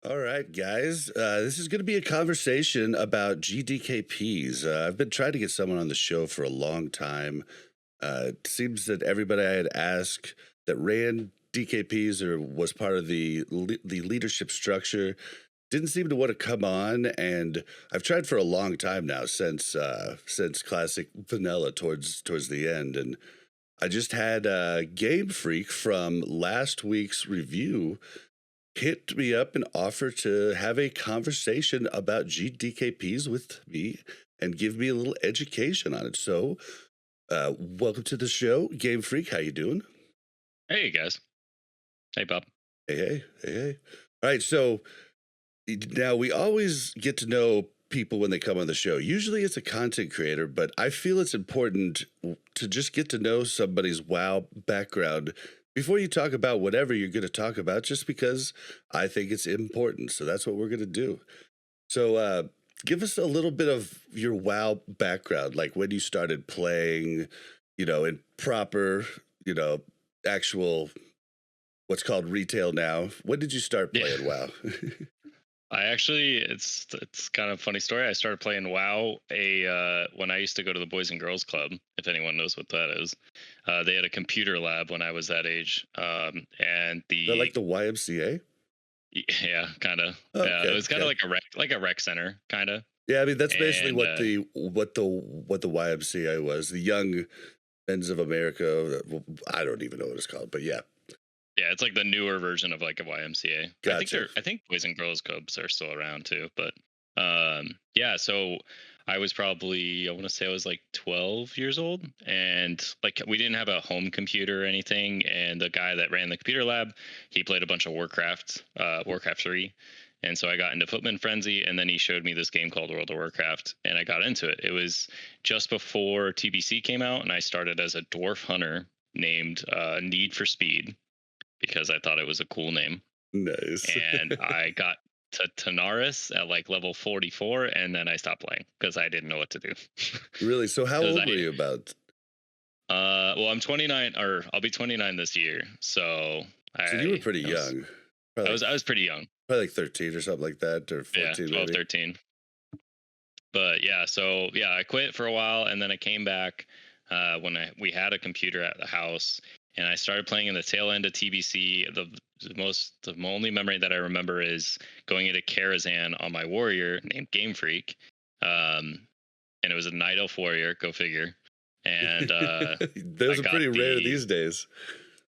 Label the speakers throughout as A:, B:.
A: All right, guys. This is going to be a conversation about GDKPs. I've been trying to get someone on the show for a long time. It seems that everybody I had asked that ran DKPs or was part of the leadership structure didn't seem to want to come on, and I've tried for a long time now since Classic Vanilla towards the end, and I just had Gamefreakk from last week's review hit me up and offer to have a conversation about GDKPs with me and give me a little education on it. So, welcome to the show, Gamefreakk. How you doing?
B: Hey guys. Hey Bob.
A: Hey. All right. So now we always get to know people when they come on the show. Usually it's a content creator, but I feel it's important to just get to know somebody's WoW background before you talk about whatever you're going to talk about, just because I think it's important. So that's what we're going to do. So give us a little bit of your WoW background, like when you started playing, in proper, actual what's called retail now. When did you start playing WoW?
B: It's kind of a funny story. I started playing WoW when I used to go to the Boys and Girls Club, if anyone knows what that is. They had a computer lab when I was that age. And
A: Is that like the YMCA?
B: yeah, kind of.
A: Okay,
B: Yeah, it was kind of like a rec center, kind of.
A: Yeah, I mean that's basically
B: And
A: what the YMCA was, the Young Men's of America. I don't even know what it's called, but yeah.
B: yeah, it's like the newer version of like a YMCA.
A: Gotcha.
B: I think Boys and Girls Clubs are still around too, but yeah, so I was probably, I want to say I was like 12 years old, and like we didn't have a home computer or anything, and the guy that ran the computer lab, he played a bunch of Warcraft 3. And so I got into Footman Frenzy, and then he showed me this game called World of Warcraft, and I got into it. It was just before TBC came out, and I started as a dwarf hunter named Need for Speed because I thought it was a cool name.
A: Nice.
B: And I got to Tanaris at like level 44, and then I stopped playing because I didn't know what to do.
A: Really? So how
B: 'Cause
A: old were you about?
B: Well, I'm 29, or I'll be 29 this year. So
A: So you were pretty
B: I was,
A: young. Probably
B: I was pretty young.
A: probably like 13 or something like that, or
B: Yeah,
A: 14
B: 12,
A: maybe.
B: 13. But yeah, so yeah, I quit for a while, and then I came back when we had a computer at the house, and I started playing in the tail end of TBC. The only memory that I remember is going into Karazhan on my warrior named Gamefreakk, and it was a night elf warrior. Go figure. And I
A: Those are
B: got
A: pretty rare
B: the
A: these days.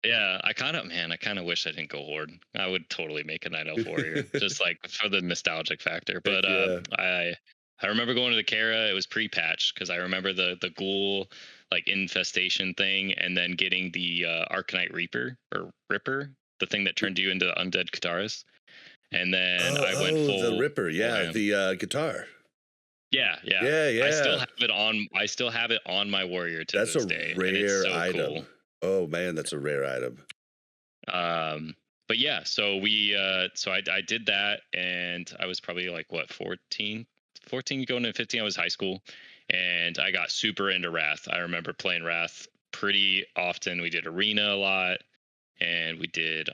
B: yeah. I kind of wish I didn't go Horde. I would totally make a night elf warrior just like for the nostalgic factor.
A: Heck
B: But
A: yeah.
B: I remember going to the Kara. It was pre-patch because I remember the ghoul like infestation thing, and then getting the Arcanite Reaper or Ripper, the thing that turned you into undead Kataris. And then I went
A: The
B: full
A: Ripper.
B: full
A: Yeah,
B: ham.
A: the guitar.
B: Yeah, yeah.
A: Yeah.
B: I still have it on my warrior to
A: That's a
B: this day, and it's
A: rare
B: so
A: item.
B: cool.
A: Oh man, that's a rare item.
B: But yeah, so I did that, and I was probably like what 14 going into 15. I was high school, and I got super into Wrath. I remember playing Wrath pretty often. We did Arena a lot, and we did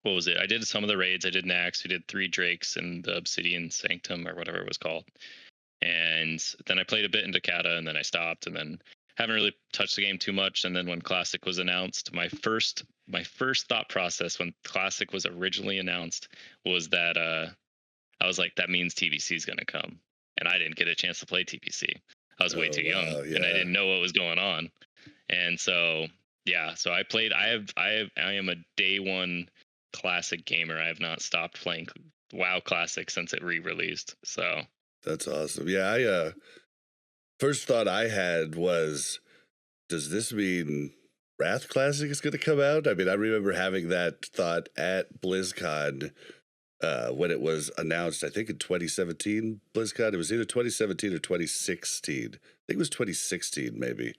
B: what was it? I did some of the raids. I did Nax. We did 3 Drakes and the Obsidian Sanctum or whatever it was called. And then I played a bit in Dakota, and then I stopped, and then haven't really touched the game too much. And then when Classic was announced, my first thought process when Classic was originally announced was that I was like, that means TBC is going to come, and I didn't get a chance to play TBC. I was way
A: Oh
B: too young,
A: wow,
B: and I
A: yeah.
B: didn't know what was going on. And so yeah, so I played. I am a day one Classic gamer. I have not stopped playing WoW Classic since it re-released. So
A: That's awesome. Yeah, I first thought I had was, does this mean Wrath Classic is going to come out? I mean, I remember having that thought at BlizzCon when it was announced. I think in 2017 BlizzCon. It was either 2017 or 2016. I think it was 2016 maybe.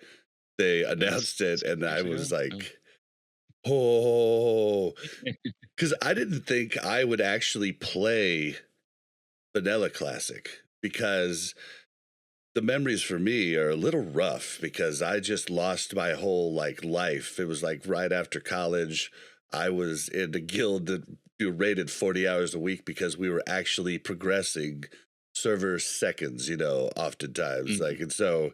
A: They announced it, and I was like, oh, because I didn't think I would actually play Vanilla Classic, because the memories for me are a little rough because I just lost my whole like life. It was like right after college. I was in a guild that rated 40 hours a week because we were actually progressing server seconds, oftentimes.
B: Mhm.
A: Like, and so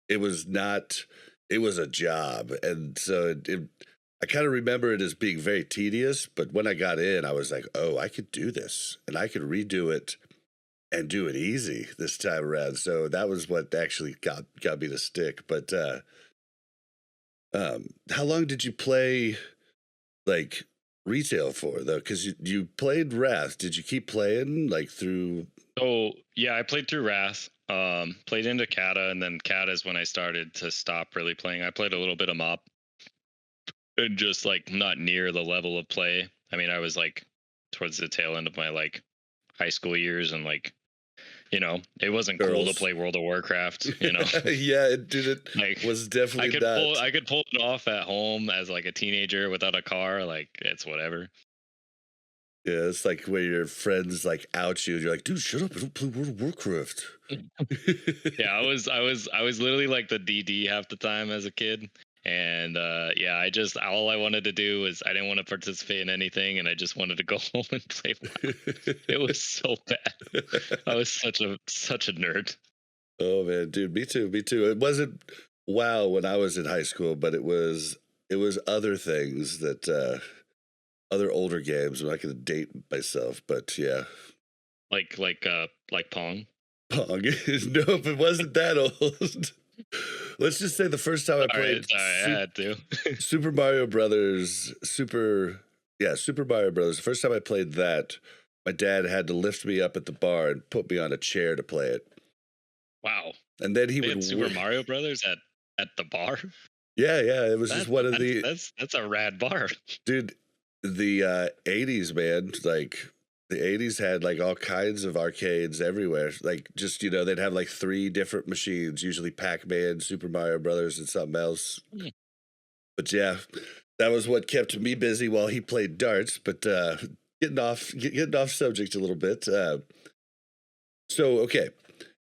A: it was not, it was a job. And so I kind of remember it as being very tedious, but when I got in, I was like, oh, I could do this and I could redo it and do it easy this time around. So that was what actually got me to stick. But how long did you play like retail for though? Because you played Wrath. Did you keep playing like through?
B: So yeah, I played through Wrath. Played into Kata, and then Kata is when I started to stop really playing. I played a little bit of Mop, and just like not near the level of play. I mean, I was like towards the tail end of my like high school years, and like it wasn't cool to
A: Girls.
B: play World of Warcraft. You know,
A: Yeah, it didn't.
B: like
A: Was definitely not.
B: I could pull it off at home as like a teenager without a car. Like it's whatever.
A: Yeah, it's like where your friends like out you, and you're like, dude, shut up! I don't play World of Warcraft.
B: Yeah, I was literally like the DD half the time as a kid. And yeah, I just all I wanted to do was I didn't want to participate in anything, and I just wanted to go home and play WoW. It was so bad. I was such a nerd.
A: Oh man, dude, me too, me too. It wasn't WoW when I was in high school, but it was other things that other older games. I'm not going to date myself, but yeah,
B: Like Pong.
A: Pong. Nope, it wasn't that old. Let's just say the first time I played
B: Sorry, I had to.
A: Super Mario Brothers, Super Mario Brothers. The first time I played that, my dad had to lift me up at the bar and put me on a chair to play it.
B: Wow,
A: And then he
B: they
A: would,
B: had Super Mario Brothers at the bar.
A: yeah, it was just one of the,
B: That's a rad bar.
A: dude, the 80s, man, like the 80s had like all kinds of arcades everywhere. Like just, they'd have like three different machines, usually Pac-Man, Super Mario Brothers, and something else.
B: Hmm.
A: But yeah, that was what kept me busy while he played darts. But getting off subject a little bit. So okay,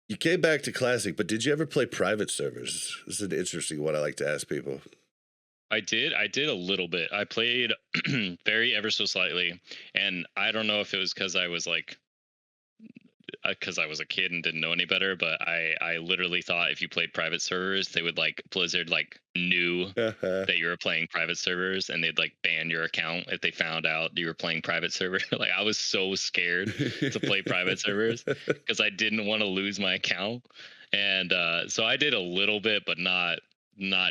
A: you came back to classic, but did you ever play private servers? This is an interesting one I like to ask people.
B: I did. I did a little bit. I played very ever so slightly, and I don't know if it was because I was a kid and didn't know any better, but I literally thought if you played private servers, they would like Blizzard like knew that you were playing private servers, and they'd like ban your account if they found out you were playing private server. Like I was so scared to play private servers because I didn't want to lose my account, and so I did a little bit, but not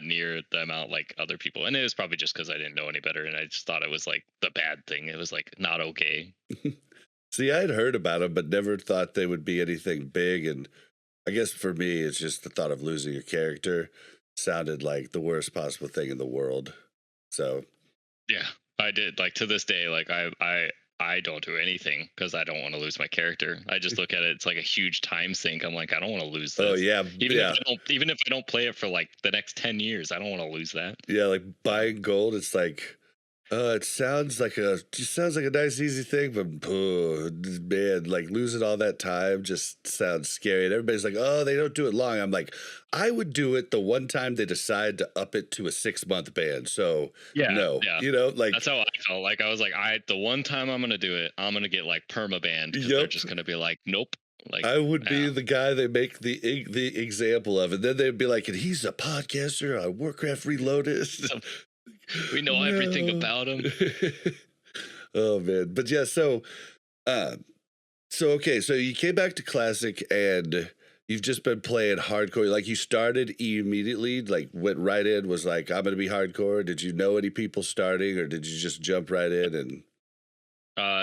B: near the amount like other people. And it was probably just because I didn't know any better, and I just thought it was like the bad thing. It was like not okay.
A: See, I'd heard about them, but never thought they would be anything big. And I guess for me, it's just the thought of losing a character sounded like the worst possible thing in the world. So,
B: Yeah, I did. Like to this day, like I don't do anything because I don't want to lose my character. I just look at it; it's like a huge time sink. I'm like, I don't want to lose
A: oh
B: this.
A: yeah, yeah,
B: Even if I don't play it for like the next 10 years, I don't want to lose that.
A: yeah. Like buying gold, it's like, it sounds like a nice easy thing, but man, like losing all that time just sounds scary. And everybody's like, oh, they don't do it long. I'm like, I would do it the one time they decide to up it to a 6-month ban. So
B: Yeah,
A: no,
B: yeah.
A: like
B: That's how I felt. Like I was like, the one time I'm gonna do it, I'm gonna get like perma banned because they're
A: yep.
B: just gonna be like, nope. Like
A: I would be
B: yeah.
A: the guy they make the example of, and then they'd be like, and he's a podcaster on Warcraft Reloaded.
B: We know everything about him.
A: Oh man, but yeah, uh, so okay, so you came back to classic, and you've just been playing hardcore. Like you started immediately, like went right in, was like, I'm gonna be hardcore. Did you know any people starting, or did you just jump right in and?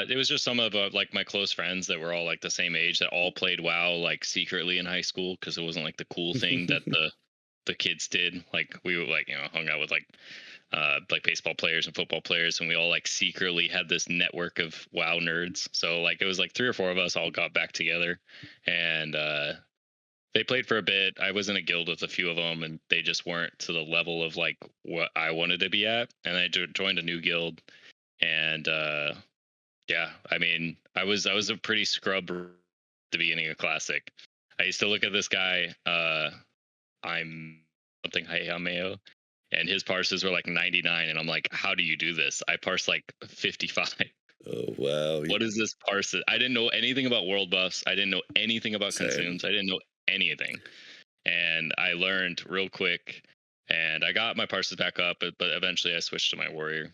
B: It was just some of like my close friends that were all like the same age that all played WoW like secretly in high school because it wasn't like the cool thing that the kids did. Like we were like hung out with like baseball players and football players, and we all like secretly had this network of WoW nerds. So like it was like 3 or 4 of us all got back together, and they played for a bit. I was in a guild with a few of them, and they just weren't to the level of like what I wanted to be at. And I joined a new guild, and yeah, I mean, I was a pretty scrub at the beginning of Classic. I used to look at this guy. I'm something Hayameo, and his parses were like 99, and I'm like, how do you do this? I parse like 55.
A: Oh wow.
B: What is this parse? I didn't know anything about world buffs. I didn't know anything about
A: Same.
B: consumes. I didn't know anything, and I learned real quick. And I got my parses back up, but eventually I switched to my warrior.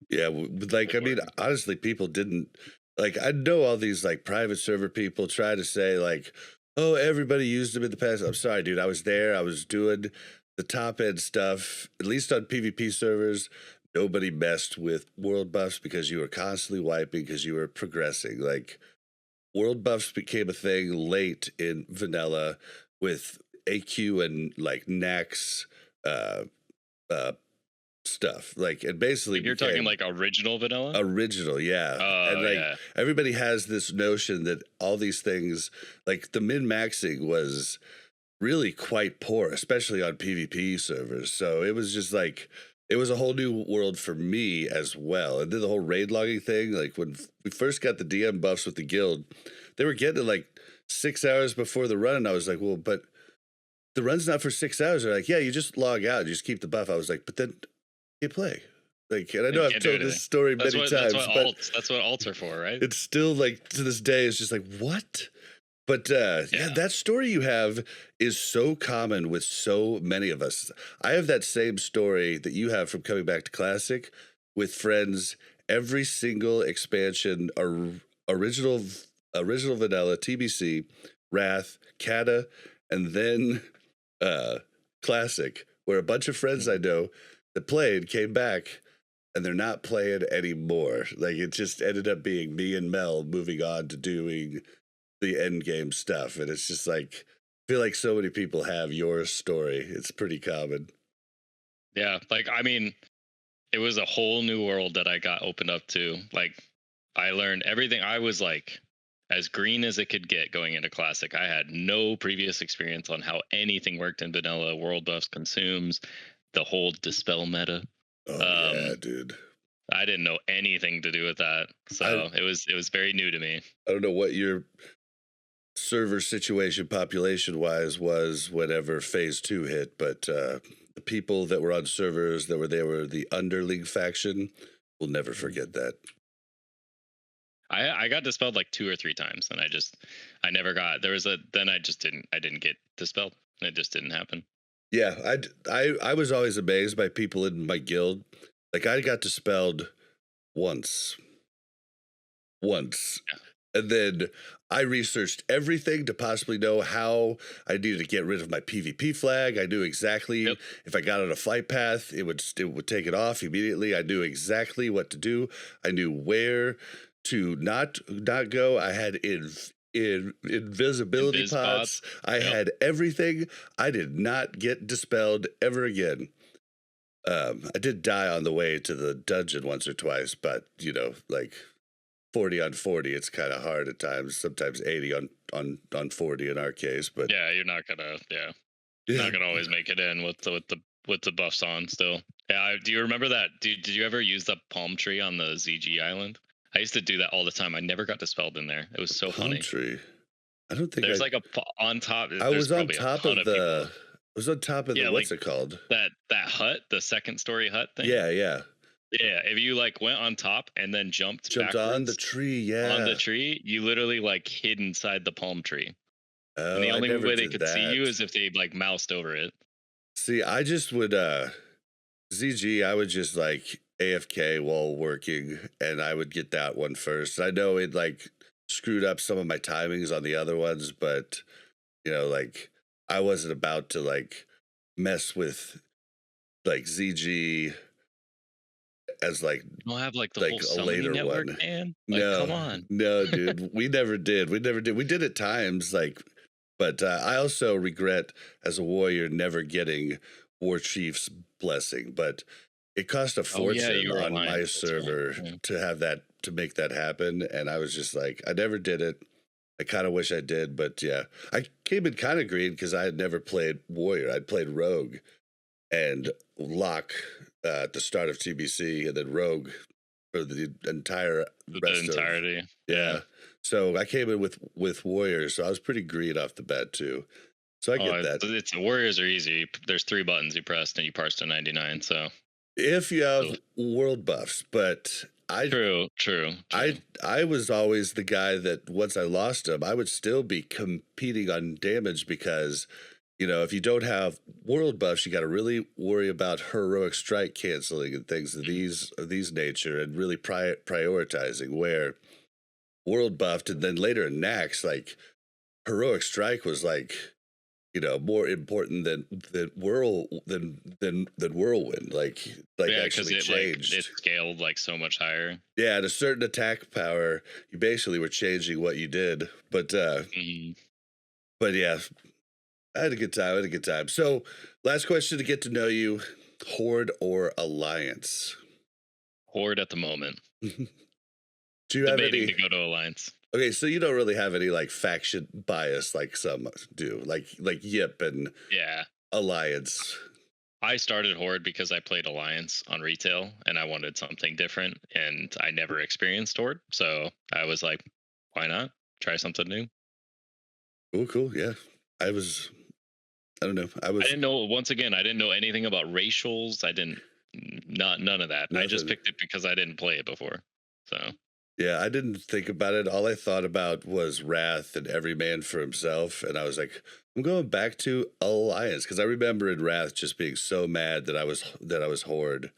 A: Yeah, like I mean,
B: Warrior.
A: honestly, people didn't like. I know all these like private server people try to say like, "Oh, everybody used them in the past." I'm sorry, dude. I was there. I was doing the top end stuff. At least on PvP servers, nobody messed with world buffs because you were constantly wiping because you were progressing. Like world buffs became a thing late in vanilla with AQ and like Nax uh, uh, stuff. Like it basically
B: Like you're talking
A: became
B: like original vanilla?
A: original, yeah. And
B: Oh
A: like
B: yeah.
A: everybody has this notion that all these things, like the min maxing was really quite poor, especially on PvP servers. So it was just like it was a whole new world for me as well. And then the whole raid logging thing, like when we first got the DM buffs with the guild, they were getting it like 6 hours before the run, and I was like, well, but the run's not for 6 hours. They're like, yeah, you just log out, you just keep the buff. I was like, but then you play. Like, and I
B: You
A: know I've
B: can't do
A: told this
B: anything.
A: story
B: That's
A: many
B: what
A: times, but
B: that's what alts are for, right?
A: it's still like to this day, it's just like, what? But yeah,
B: Yeah.
A: that story you have is so common with so many of us. I have that same story that you have from coming back to Classic with friends. Every single expansion, original, original vanilla, TBC, Wrath, Kata, and then Classic, where a bunch of friends I
B: Mhm.
A: know that played came back and they're not playing anymore. Like it just ended up being me and Mel moving on to doing the end game stuff. And it's just like, I feel like so many people have your story. It's pretty common.
B: Yeah. Like I mean, it was a whole new world that I got opened up to. Like I learned everything. I was like as green as it could get going into classic. I had no previous experience on how anything worked in vanilla, world buffs, consumes, the whole dispel meta.
A: Oh yeah,
B: Um
A: dude.
B: I didn't know anything to do with that.
A: I
B: So it was very new to me.
A: I don't know what your server situation population wise was whenever phase two hit, but the people that were on servers that were the underling faction will never forget that.
B: I got dispelled like 2 or 3 times, and I never got. There was a then I didn't get dispelled. It just didn't happen.
A: Yeah, I was always amazed by people in my guild. Like I got dispelled once, once.
B: Yeah.
A: And then I researched everything to possibly know how I needed to get rid of my PvP flag. I knew exactly
B: Yep.
A: if I got on a fight path, it would take it off immediately. I knew exactly what to do. I knew where to not go. I had invisibility
B: Invis pod.
A: pots. I
B: Yep.
A: had everything. I did not get dispelled ever again. I did die on the way to the dungeon once or twice, but like 40 on 40, it's kind of hard at times. Sometimes 80 on 40 in our case, but
B: Yeah, you're not gonna. Yeah,
A: yeah.
B: not gonna always make it in with the buffs on still. Yeah. Do you remember that? Did you ever use the palm tree on the ZG island? I used to do that all the time. I never got dispelled in there. It was so
A: Palm
B: funny.
A: tree. I don't think
B: There's like on top.
A: I
B: There's
A: was on
B: probably a
A: top
B: ton
A: of
B: of people.
A: I was on top of the
B: Yeah, like
A: what's it called?
B: that hut, the second story hut thing.
A: Yeah, yeah.
B: Yeah, if you like went on top and then jumped
A: Jumped on the
B: backwards
A: tree.
B: on
A: Yeah.
B: the tree, you literally like hid inside the palm tree. And
A: Oh,
B: the
A: I
B: only
A: never
B: way they
A: did
B: could see you
A: that.
B: is if they like moused over it.
A: See, I just would ZG, I would just like AFK while working and I would get that one first. I know it like screwed up some of my timings on the other ones, but like I wasn't about to like mess with like ZG as
B: You don't have like the
A: like
B: whole
A: a
B: summoning
A: later
B: network,
A: one.
B: man. Like,
A: No,
B: come on.
A: no, dude. We never did. We never did. We did at times, like, but I also regret as a warrior never getting War Chief's blessing. But it cost a
B: Oh yeah,
A: fortune
B: you were
A: on my
B: aligned. That's right.
A: server
B: Yeah.
A: to make that happen. And I was just like, I never did it. I kind of wish I did, but yeah, I came in kind of green because I had never played warrior. I'd played rogue and lock at the start of TBC, and then rogue for the entire
B: The
A: rest of
B: entirety. Yeah.
A: yeah. So I came in with warriors, so I was pretty green off the bat too. So I
B: Oh,
A: get that.
B: it's warriors are easy. There's 3 buttons you press and you parse to 99. So
A: If you
B: oh,
A: have world buffs, but
B: true.
A: I was always the guy that once I lost him, I would still be competing on damage because, if you don't have world buffs, you got to really worry about heroic strike canceling and things of these nature, and really prioritizing where world buffed, and then later in Nax, like heroic strike was like, more important than whirlwind, like
B: Yeah, because
A: actually
B: it
A: changed.
B: scaled like so much higher.
A: Yeah, at a certain attack power, you basically were changing what you did.
B: Mhm.
A: But yeah, I had a good time. I had a good time. So, last question to get to know you: Horde or Alliance?
B: Horde at the moment,
A: Do you have
B: debating
A: any?
B: to go to Alliance.
A: Okay, so you don't really have any like faction bias like some do, like Yip and
B: Yeah,
A: Alliance.
B: I started Horde because I played Alliance on retail and I wanted something different, and I never experienced Horde, so I was like, why not try something new?
A: Cool, cool. Yeah, I was. I don't know. I
B: I
A: was
B: didn't know. Once again, I didn't know anything about racials. I didn't, not none of that. I just
A: nothing.
B: picked it because I didn't play it before. So
A: Yeah, I didn't think about it. All I thought about was Wrath and every man for himself. And I was like, I'm going back to Alliance because I remember in Wrath just being so mad that I was Horde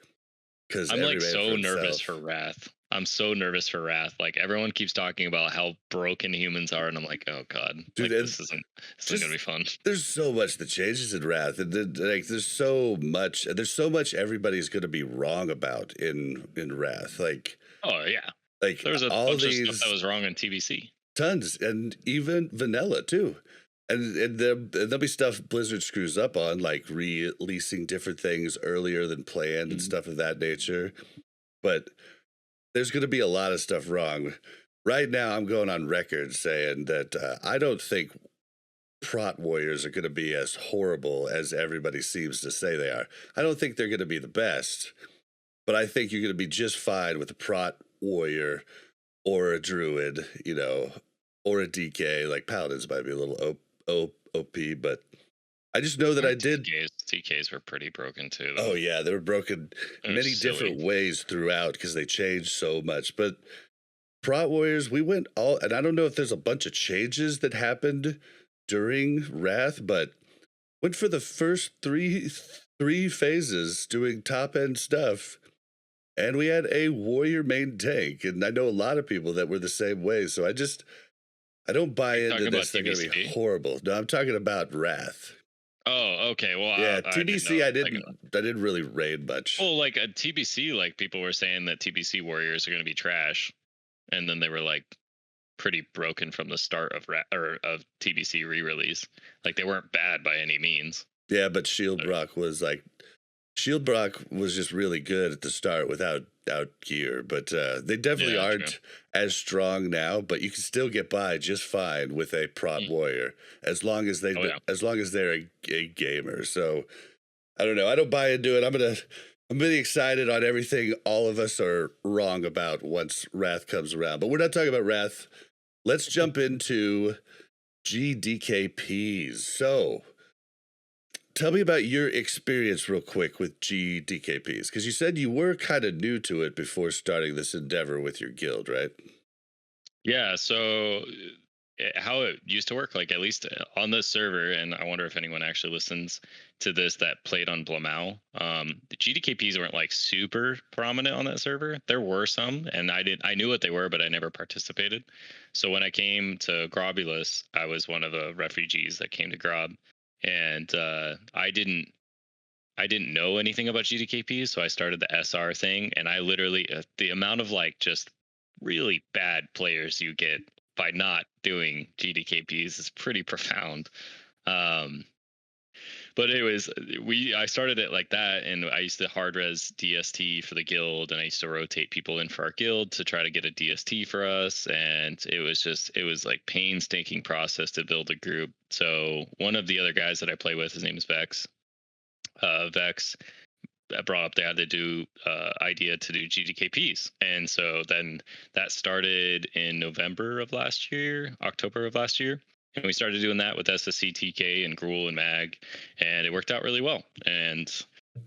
A: because
B: I'm
A: every
B: like
A: man for
B: so nervous for
A: himself.
B: Wrath. I'm so nervous for Wrath. Like everyone keeps talking about how broken humans are, and I'm like, oh god,
A: Dude,
B: like
A: and
B: this isn't gonna
A: just
B: be fun.
A: there's so much that changes in Wrath, and then, like there's so much everybody's going to be wrong about in Wrath,
B: Oh yeah,
A: like
B: there was a
A: all
B: bunch of stuff that
A: these
B: was wrong in TBC.
A: tons, and even vanilla too. And there'll be stuff Blizzard screws up on, like releasing different things earlier than planned and
B: Mhm.
A: stuff of that nature. But there's going to be a lot of stuff wrong. Right now, I'm going on record saying that I don't think Prot Warriors are going to be as horrible as everybody seems to say they are. I don't think they're going to be the best, but I think you're going to be just fine with a Prot Warrior or a Druid, or a DK. Like Paladins might be a little OP, but I just know that
B: Our
A: I did.
B: TKs were pretty broken too,
A: Oh
B: though.
A: yeah, they were broken
B: It was
A: many
B: silly.
A: different ways throughout because they changed so much. But Prot Warriors, we went all, and I don't know if there's a bunch of changes that happened during Wrath, but went for the first three phases doing top end stuff, and we had a warrior main tank, and I know a lot of people that were the same way. So I don't buy
B: Are you
A: into
B: talking about
A: this. They're going to be
B: TBC?
A: horrible. No, I'm talking about Wrath.
B: Oh, okay. Well,
A: Yeah,
B: I didn't
A: TBC.
B: know.
A: I
B: Like,
A: didn't. I didn't really raid much.
B: well, like a TBC, like people were saying that TBC warriors are going to be trash, and then they were like pretty broken from the start of of TBC re-release. Like they weren't bad by any means.
A: Yeah, but Shield Brock was just really good at the start without gear, but they definitely
B: Yeah, true.
A: aren't as strong now. But you can still get by just fine with a Prot
B: Mm.
A: Warrior
B: Oh yeah.
A: as long as they're a gamer. So I don't know. I don't buy into it. I'm really excited on everything all of us are wrong about once Wrath comes around. But we're not talking about Wrath. Let's jump into GDKPs. So tell me about your experience real quick with GDKPs, because you said you were kind of new to it before starting this endeavor with your guild, right?
B: Yeah. So how it used to work, like at least on this server, and I wonder if anyone actually listens to this that played on Blamau. The GDKPs weren't like super prominent on that server. There were some, and I knew what they were, but I never participated. So when I came to Grobulus, I was one of the refugees that came to Grob, and I didn't know anything about GDKPs, so I started the SR thing, and I literally the amount of like just really bad players you get by not doing GDKPs is pretty profound. Um, but anyways, I started it like that, and I used to hard res DST for the guild, and I used to rotate people in for our guild to try to get a DST for us, and it was like painstaking process to build a group. So one of the other guys that I play with, his name is Vex. Vex brought up they had to do idea to do GDKPs, and so then that started in November of last year, October of last year, And we started doing that with SSC, TK, and Gruul and Mag, and it worked out really well. And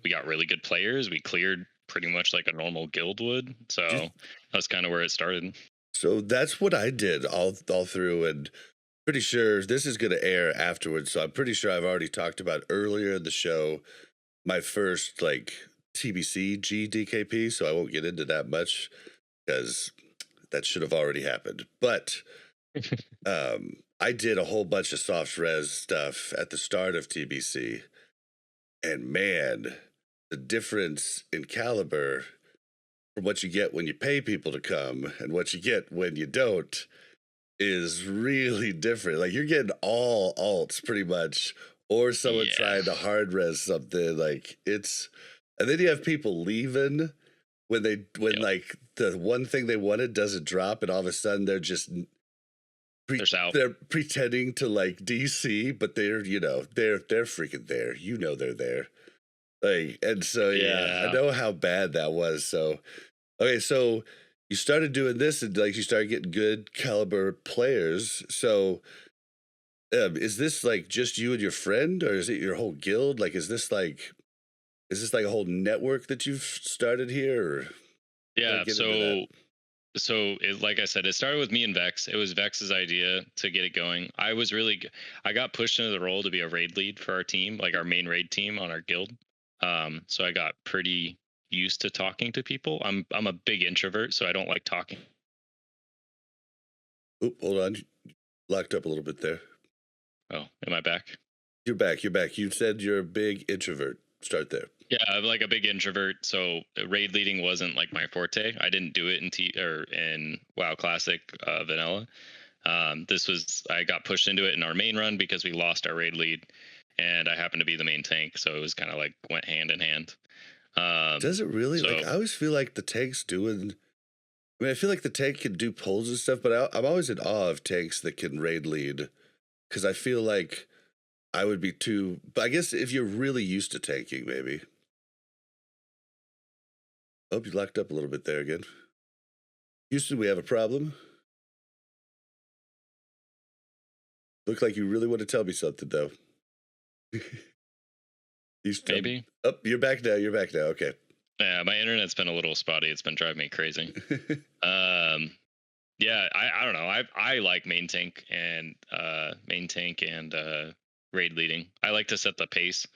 B: we got really good players. We cleared pretty much like a normal guild would. So that's kind of where it started.
A: So that's what I did all through, and pretty sure this is going to air afterwards. So I'm pretty sure I've already talked about earlier in the show my first like TBC GDKP. So I won't get into that much because that should have already happened. But I did a whole bunch of soft res stuff at the start of TBC, and man, the difference in caliber from what you get when you pay people to come and what you get when you don't is really different. Like you're getting all alts pretty much, or someone trying to hard res something. Like it's, and then you have people leaving when like the one thing they wanted doesn't drop, and all of a sudden they're just they're pretending to like DC, but they're they're freaking there. They're there. Like, and so I know how bad that was. So okay, so you started doing this, and like you started getting good caliber players. So is this like just you and your friend, or is it your whole guild? Like, is this like a whole network that you've started here? Or
B: yeah. So like I said, it started with me and Vex. It was Vex's idea to get it going. I got pushed into the role to be a raid lead for our team, like our main raid team on our guild. So I got pretty used to talking to people. I'm a big introvert, so I don't like talking.
A: Oop, hold on. Locked up a little bit there.
B: Oh, am I back?
A: You're back. You said you're a big introvert. Start there.
B: Yeah, I'm like a big introvert, so raid leading wasn't like my forte. I didn't do it in WoW Classic Vanilla. I got pushed into it in our main run because we lost our raid lead, and I happened to be the main tank, so it was kind of like went hand in hand.
A: Does it really? Like I always feel like the tank's doing. I mean, I feel like the tank can do pulls and stuff, but I'm always in awe of tanks that can raid lead, because I feel like I would be too. But I guess if you're really used to tanking, maybe. I hope you locked up a little bit there again. Houston, we have a problem. Look like you really want to tell me something, though. Houston.
B: Maybe.
A: Oh, you're back now. Okay.
B: Yeah, my internet's been a little spotty. It's been driving me crazy. Yeah, I don't know. I like main tank and raid leading. I like to set the pace,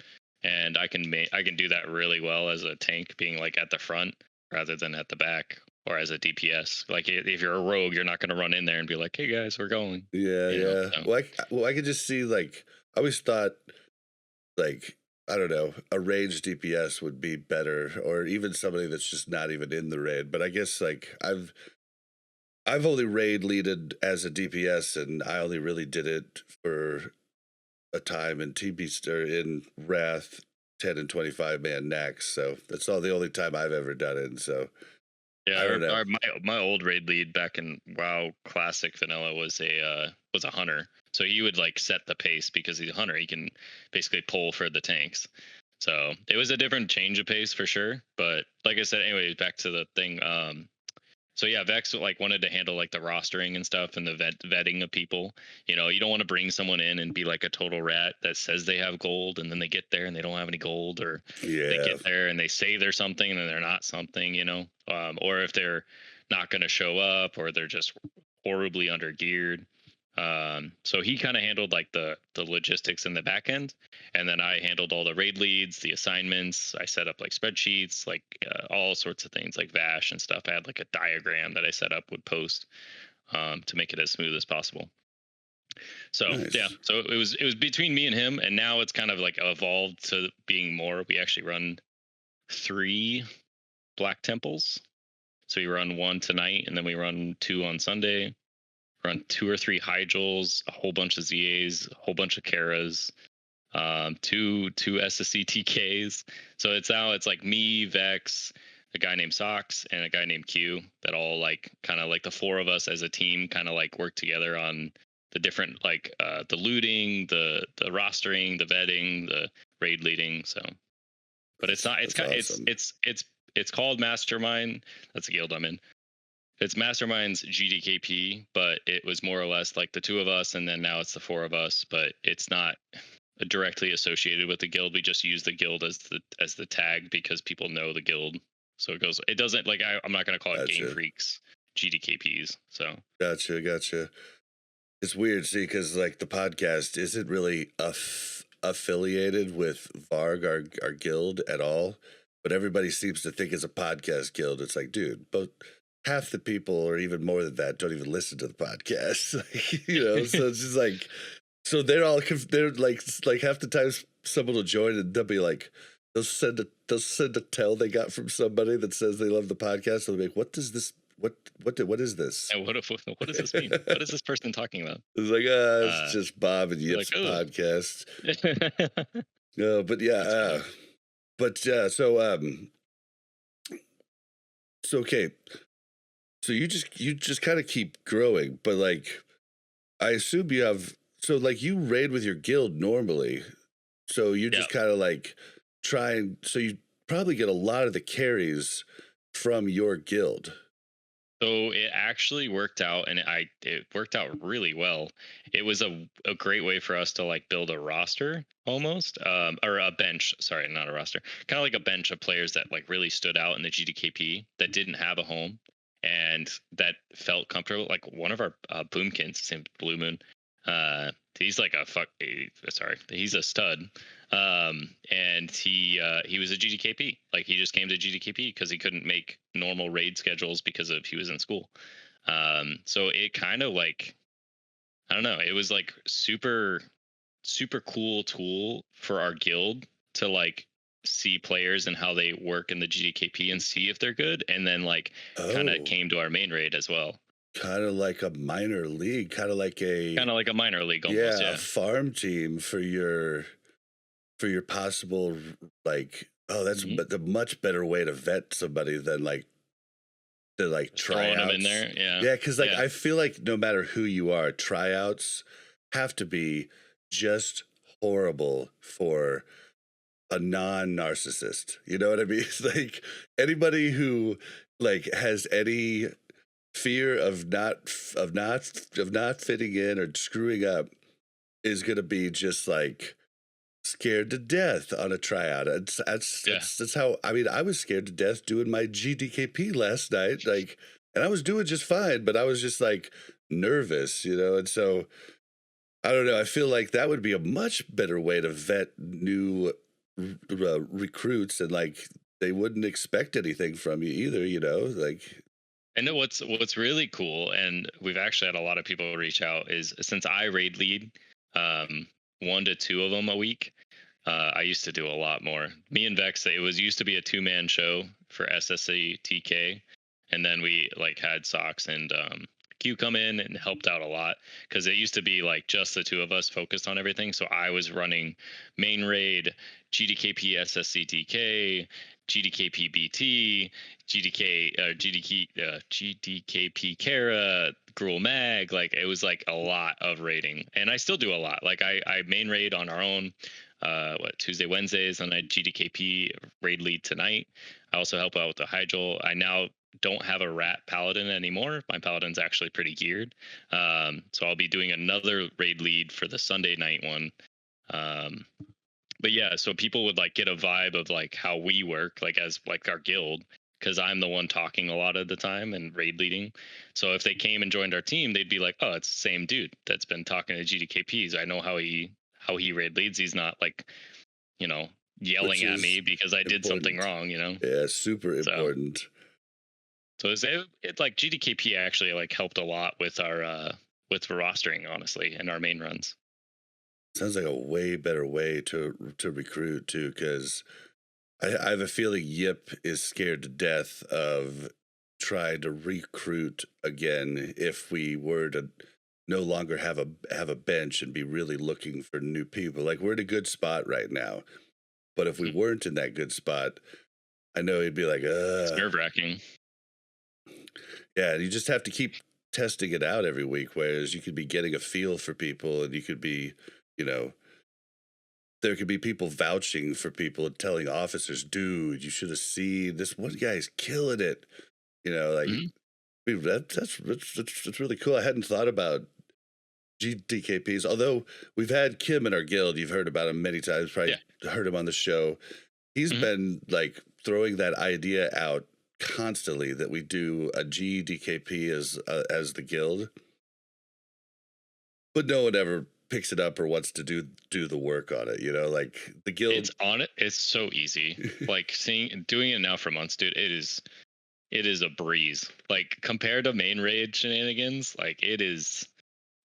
B: and I can do that really well as a tank, being like at the front rather than at the back, or as a DPS. Like if you're a rogue, you're not going to run in there and be like, "Hey guys, we're going."
A: Yeah. So. Well, I could just see, like, I always thought, like, I don't know, a ranged DPS would be better, or even somebody that's just not even in the raid. But I guess like I've only raid leaded as a DPS, and I only really did it for a time in in Wrath 10 and 25 man Nax. So that's the only time I've ever done it. So
B: yeah, I don't know. My old raid lead back in WoW Classic Vanilla was a hunter. So he would like set the pace because he's a hunter. He can basically pull for the tanks. So it was a different change of pace for sure. But like I said, anyway, back to the thing. So yeah, Vex like wanted to handle like the rostering and stuff and the vetting of people. You don't want to bring someone in and be like a total rat that says they have gold, and then they get there and they don't have any gold, or they get there and they say they're something and then they're not something, or if they're not going to show up, or they're just horribly under geared. So he kind of handled like the logistics in the back end, and then I handled all the raid leads, the assignments. I set up like spreadsheets, like all sorts of things like Vash and stuff. I had like a diagram that I set up with post to make it as smooth as possible. So nice. Yeah, so it was between me and him, and now it's kind of like evolved to being more. We actually run 3 Black Temples. So we run 1 tonight, and then we run 2 on Sunday. Run 2 or 3 Hygels, a whole bunch of ZAs, a whole bunch of Karas, 2 SSC TKs. So it's like me, Vex, a guy named Socks, and a guy named Q that all like kind of like the 4 of us as a team kind of like work together on the different like the looting, the rostering, the vetting, the raid leading. So, but it's not. It's kind. Awesome. It's called Mastermind. That's the guild I'm in. It's Mastermind's GDKP, but it was more or less like the two of us, and then now it's the four of us. But it's not directly associated with the guild. We just use the guild as the tag because people know the guild. So it goes. It doesn't like I'm not going to call it
A: Gotcha.
B: Gamefreakks GDKPs. So
A: Gotcha. It's weird, see, because like the podcast isn't really affiliated with Varg, our guild, at all. But everybody seems to think it's a podcast guild. It's like, dude, both half the people, or even more than that, don't even listen to the podcast. So it's just like, so they're like half the times someone will join and they'll be like, they'll send a tell they got from somebody that says they love the podcast. They'll be like, what does this? What is this?
B: and what does this mean? What is this person talking about?
A: It's like, it's just Bob and Yip's
B: like, "Ugh."
A: podcast. No, but yeah, so okay, so you just kind of keep growing, but like, I assume you have, so like you raid with your guild normally, so you
B: Yeah.
A: just kind of like so you probably get a lot of the carries from your guild.
B: So it actually worked out, and it worked out really well. It was a great way for us to like build a roster almost, or a bench. Sorry, not a roster. Kind of like a bench of players that like really stood out in the GDKP that didn't have a home and that felt comfortable. Like one of our boomkins, his name's Blue Moon. He's like he's a stud. And he was a GDKP. Like he just came to GDKP because he couldn't make normal raid schedules because he was in school. So it kind of like, I don't know, it was like super cool tool for our guild to like see players and how they work in the GDKP and see if they're good, and then like kind of came to our main raid as well.
A: Kind of like a minor league, kind of like a
B: minor league almost. Yeah,
A: a farm team for your possible, like, that's a much better way to vet somebody than like
B: throwing them in there.
A: Yeah, because like I feel like no matter who you are, tryouts have to be just horrible for a non-narcissist. You know what I mean? Like anybody who like has any fear of not fitting in or screwing up is gonna be just like scared to death on a tryout. That's how, I mean, I was scared to death doing my GDKP last night, like, and I was doing just fine, but I was just like nervous, and so I don't know, I feel like that would be a much better way to vet new recruits, and like they wouldn't expect anything from you either, like.
B: I know what's really cool, and we've actually had a lot of people reach out, is since I raid lead 1 to 2 of them a week. I used to do a lot more. Me and Vex, it used to be a 2-man show for SSC TK, and then we like had Socks and Q come in and helped out a lot, because it used to be like just the two of us focused on everything. So I was running main raid, GDKP SSC TK, GDKP BT, GDKP Kara, Gruul Mag. Like it was like a lot of raiding, and I still do a lot. Like I main raid on our own Tuesday, Wednesdays, and I GDKP raid lead tonight. I also help out with the Hydral. I now don't have a rat paladin anymore. My paladin's actually pretty geared. So I'll be doing another raid lead for the Sunday night one. But yeah, so people would like get a vibe of like how we work, like as like our guild, because I'm the one talking a lot of the time and raid leading. So if they came and joined our team, they'd be like, oh, it's the same dude that's been talking to GDKPs. I know how he raid leads. He's not like, yelling at me because I did something wrong,
A: Yeah, super important.
B: So it like GDKP actually like helped a lot with our with rostering, honestly, and our main runs.
A: Sounds like a way better way to recruit too, because I have a feeling Yip is scared to death of trying to recruit again if we were to no longer have a bench and be really looking for new people. Like we're in a good spot right now, but if we weren't in that good spot, I know he'd be like,
B: It's nerve-wracking.
A: Yeah, you just have to keep testing it out every week, whereas you could be getting a feel for people, and you could be, there could be people vouching for people and telling officers, dude, you should have seen this one guy's killing it. Like I mean, that's really cool. I hadn't thought about GDKPs, although we've had Kim in our guild. You've heard about him many times, probably
B: Yeah.
A: heard him on the show. He's
B: Mhm.
A: been like throwing that idea out constantly that we do a GDKP as the guild, but no one ever picks it up or wants to do the work on it. You know, like the guild.
B: It's on it. It's so easy. Like doing it now for months, dude. It is a breeze. Like compared to main raid shenanigans, like it is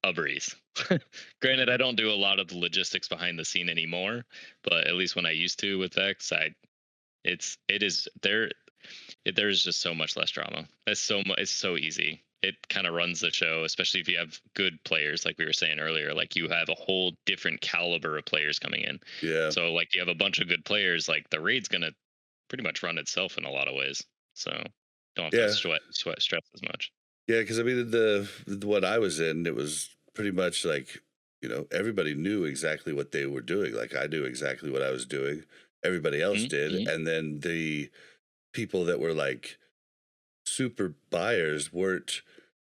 B: a breeze. Granted, I don't do a lot of the logistics behind the scene anymore, but at least when I used to with X, it is there. There's just so much less drama. It's so easy. It kind of runs the show, especially if you have good players, like we were saying earlier. Like you have a whole different caliber of players coming in.
A: Yeah.
B: So like you have a bunch of good players, like the raid's gonna pretty much run itself in a lot of ways. So don't have to
A: Yeah.
B: stress as much.
A: Yeah, because I mean, the what I was in, it was pretty much like, you know, everybody knew exactly what they were doing. Like I knew exactly what I was doing. Everybody else did,
B: Mm-hmm.
A: and then the people that were like super buyers weren't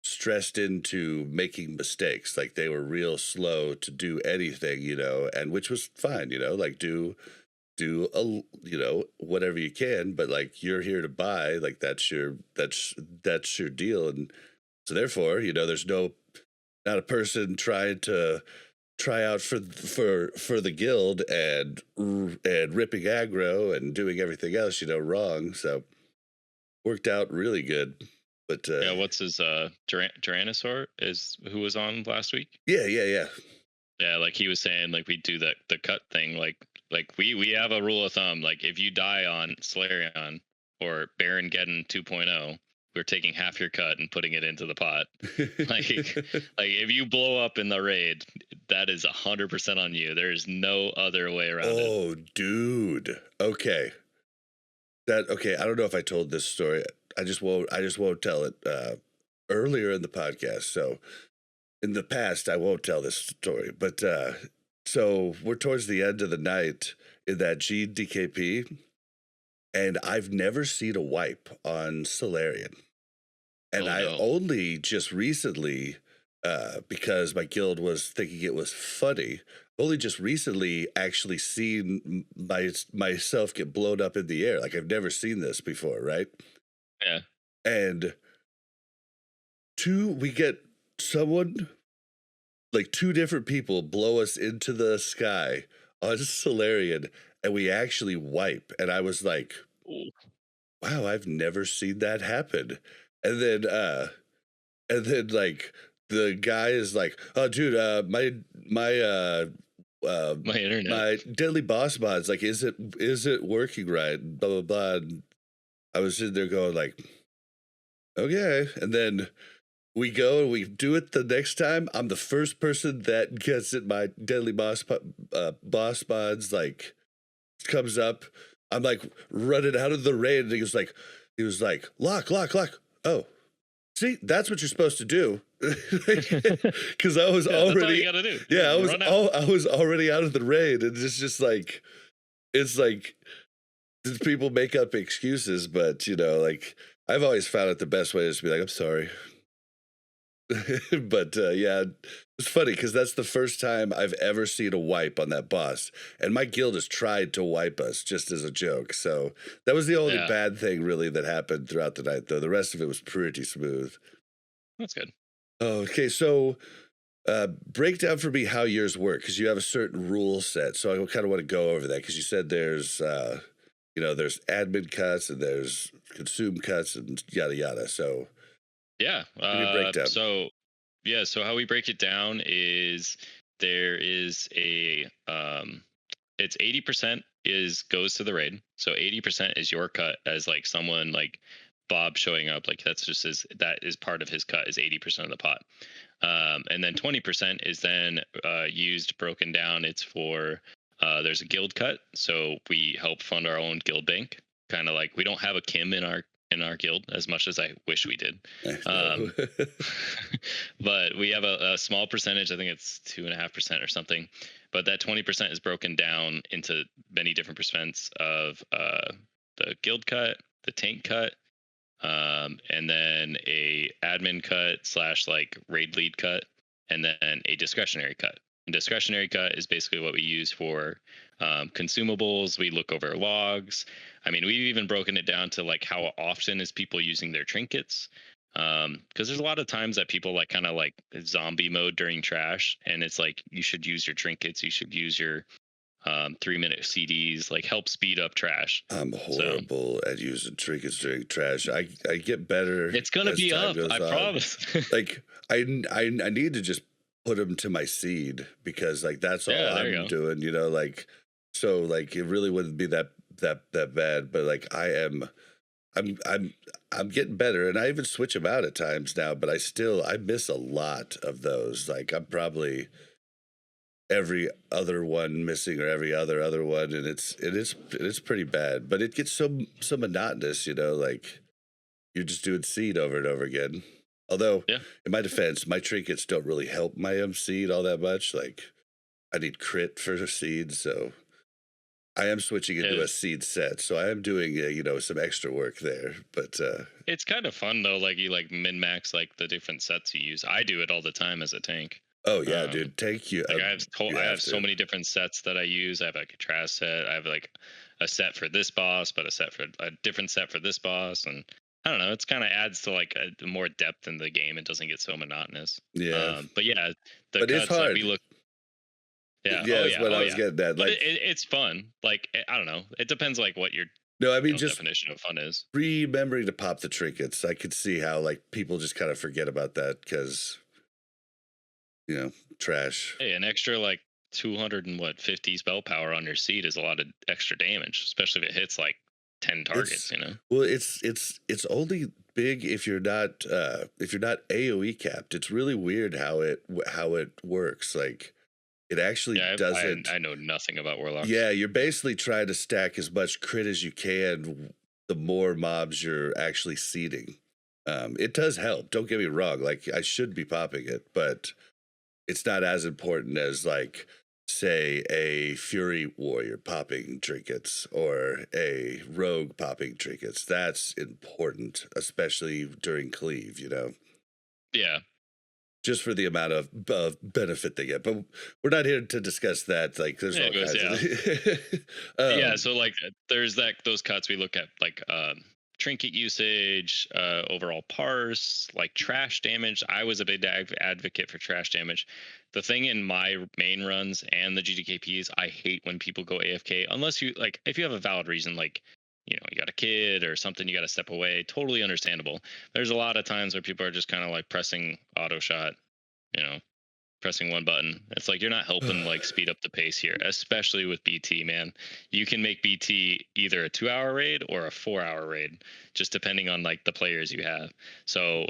A: stressed into making mistakes. Like they were real slow to do anything, you know, and which was fine, you know, like do a you know whatever you can, but like you're here to buy, like that's your deal, and so therefore, you know, there's not a person trying to try out for the guild and ripping aggro and doing everything else, you know, wrong. So worked out really good. But
B: Yeah, what's his Tyrannosaur is who was on last week?
A: yeah.
B: Yeah, like he was saying, like we do the cut thing, like we have a rule of thumb, like if you die on Solarion or Baron Geddon 2.0, we're taking half your cut and putting it into the pot. Like if you blow up in the raid, that is 100% on you. There is no other way around it.
A: Oh, dude. Okay. Okay, I don't know if I told this story. I just won't tell it earlier in the podcast. So in the past I won't tell this story. But so we're towards the end of the night in that GDKP, and I've never seen a wipe on Solarian. And
B: Oh
A: I
B: no.
A: only just recently, because my guild was thinking it was funny, only just recently actually seen myself get blown up in the air. Like I've never seen this before, right?
B: Yeah.
A: And we get someone, like two different people blow us into the sky on Solarian, and we actually wipe. And I was like,
B: Ooh.
A: wow, I've never seen that happen. And then like the guy is like, oh dude,
B: My internet.
A: my deadly boss mods, like, is it working right? Blah blah blah. And I was sitting there going like, okay. And then we go and we do it the next time. I'm the first person that gets it. My deadly boss mods like comes up. I'm like running out of the raid, and he was like, lock. Oh, see, that's what you're supposed to do. Because I was
B: That's all
A: already,
B: you gotta do.
A: yeah,
B: Run out.
A: I was already out of the raid, and it's just like, it's like people make up excuses, but you know, like I've always found it the best way is to be like, I'm sorry. But yeah, it's funny because that's the first time I've ever seen a wipe on that boss, and my guild has tried to wipe us just as a joke. So that was the only
B: Yeah.
A: bad thing really that happened throughout the night, though. The rest of it was pretty smooth.
B: That's good.
A: Okay, so break down for me how yours work, because you have a certain rule set. So I kind of want to go over that because you said there's you know, there's admin cuts and there's consume cuts and yada yada. So
B: Yeah.
A: give me a breakdown.
B: So how we break it down is there is a it's 80% goes to the raid. So 80% is your cut as like someone like Bob showing up, like that is part of his cut is 80% of the pot. And then 20% is then broken down. It's for there's a guild cut, so we help fund our own guild bank. Kind of like we don't have a Kim in our guild as much as I wish we did. But we have a small percentage. I think it's 2.5% or something. But that 20% is broken down into many different percents of the guild cut, the tank cut, and then a admin cut slash like raid lead cut, and then a discretionary cut. And discretionary cut is basically what we use for consumables. We look over logs. I mean, we've even broken it down to like how often is people using their trinkets. Because there's a lot of times that people like kind of like zombie mode during trash, and it's like you should use your trinkets, you should use your 3-minute CDs, like help speed up trash.
A: I'm horrible at using trinkets during trash. I get better.
B: It's gonna
A: as
B: be
A: time
B: up,
A: goes
B: I
A: on.
B: promise.
A: Like I need to just put them to my seed because like that's all
B: Yeah, there you
A: I'm
B: go.
A: doing. You know, like so like it really wouldn't be that bad. But like I'm getting better, and I even switch them out at times now. But I miss a lot of those. Like I'm probably every other one missing or every other one, and it is pretty bad. But it gets so monotonous, you know, like you're just doing seed over and over again. Although
B: Yeah.
A: in my defense, my trinkets don't really help my seed all that much. Like I need crit for seed, so I am switching into a seed set. So I am doing you know, some extra work there. But
B: It's kind of fun though, like you like min max like the different sets you use. I do it all the time as a tank.
A: oh yeah,
B: Um,
A: dude, thank you.
B: Like
A: You
B: I
A: have
B: have so
A: to.
B: many different sets that I use. I have like a trash set. I have like a set for this boss, but a different set for this boss, and I don't know. It's kind of adds to like a more depth in the game. It doesn't get so monotonous.
A: Yeah,
B: But yeah, the
A: but it's
B: cuts like we
A: hard.
B: look. Yeah.
A: Yeah,
B: Oh
A: that's
B: yeah.
A: what
B: Oh
A: I was
B: yeah.
A: getting at.
B: But
A: Like
B: it's fun. Like I don't know. It depends like what your
A: no, I mean just
B: definition of fun is.
A: remembering to pop the trinkets. I could see how like people just kind of forget about that because you know trash.
B: Hey, an extra like 250 spell power on your seed is a lot of extra damage, especially if it hits like 10 targets,
A: It's
B: you know?
A: well, it's only big if you're not AOE capped. It's really weird how it works. Like it actually
B: Yeah,
A: doesn't.
B: I know nothing about warlocks.
A: Yeah, you're basically trying to stack as much crit as you can. The more mobs you're actually seeding, it does help. Don't get me wrong. Like I should be popping it, but it's not as important as like say a fury warrior popping trinkets or a rogue popping trinkets. That's important, especially during cleave, you know,
B: Yeah.
A: just for the amount of benefit they get. But we're not here to discuss that. Like there's
B: Yeah,
A: all
B: it goes,
A: kinds
B: yeah.
A: of
B: Yeah, so like there's those cuts we look at like trinket usage, overall parse, like trash damage. I was a big advocate for trash damage. The thing in my main runs and the GDKPs, I hate when people go AFK unless you like if you have a valid reason, like you know, you got a kid or something, you got to step away. Totally understandable. There's a lot of times where people are just kind of like pressing auto shot, you know, pressing one button. It's like you're not helping like speed up the pace here, especially with BT, man. You can make BT either a 2-hour raid or a 4-hour raid, just depending on like the players you have. So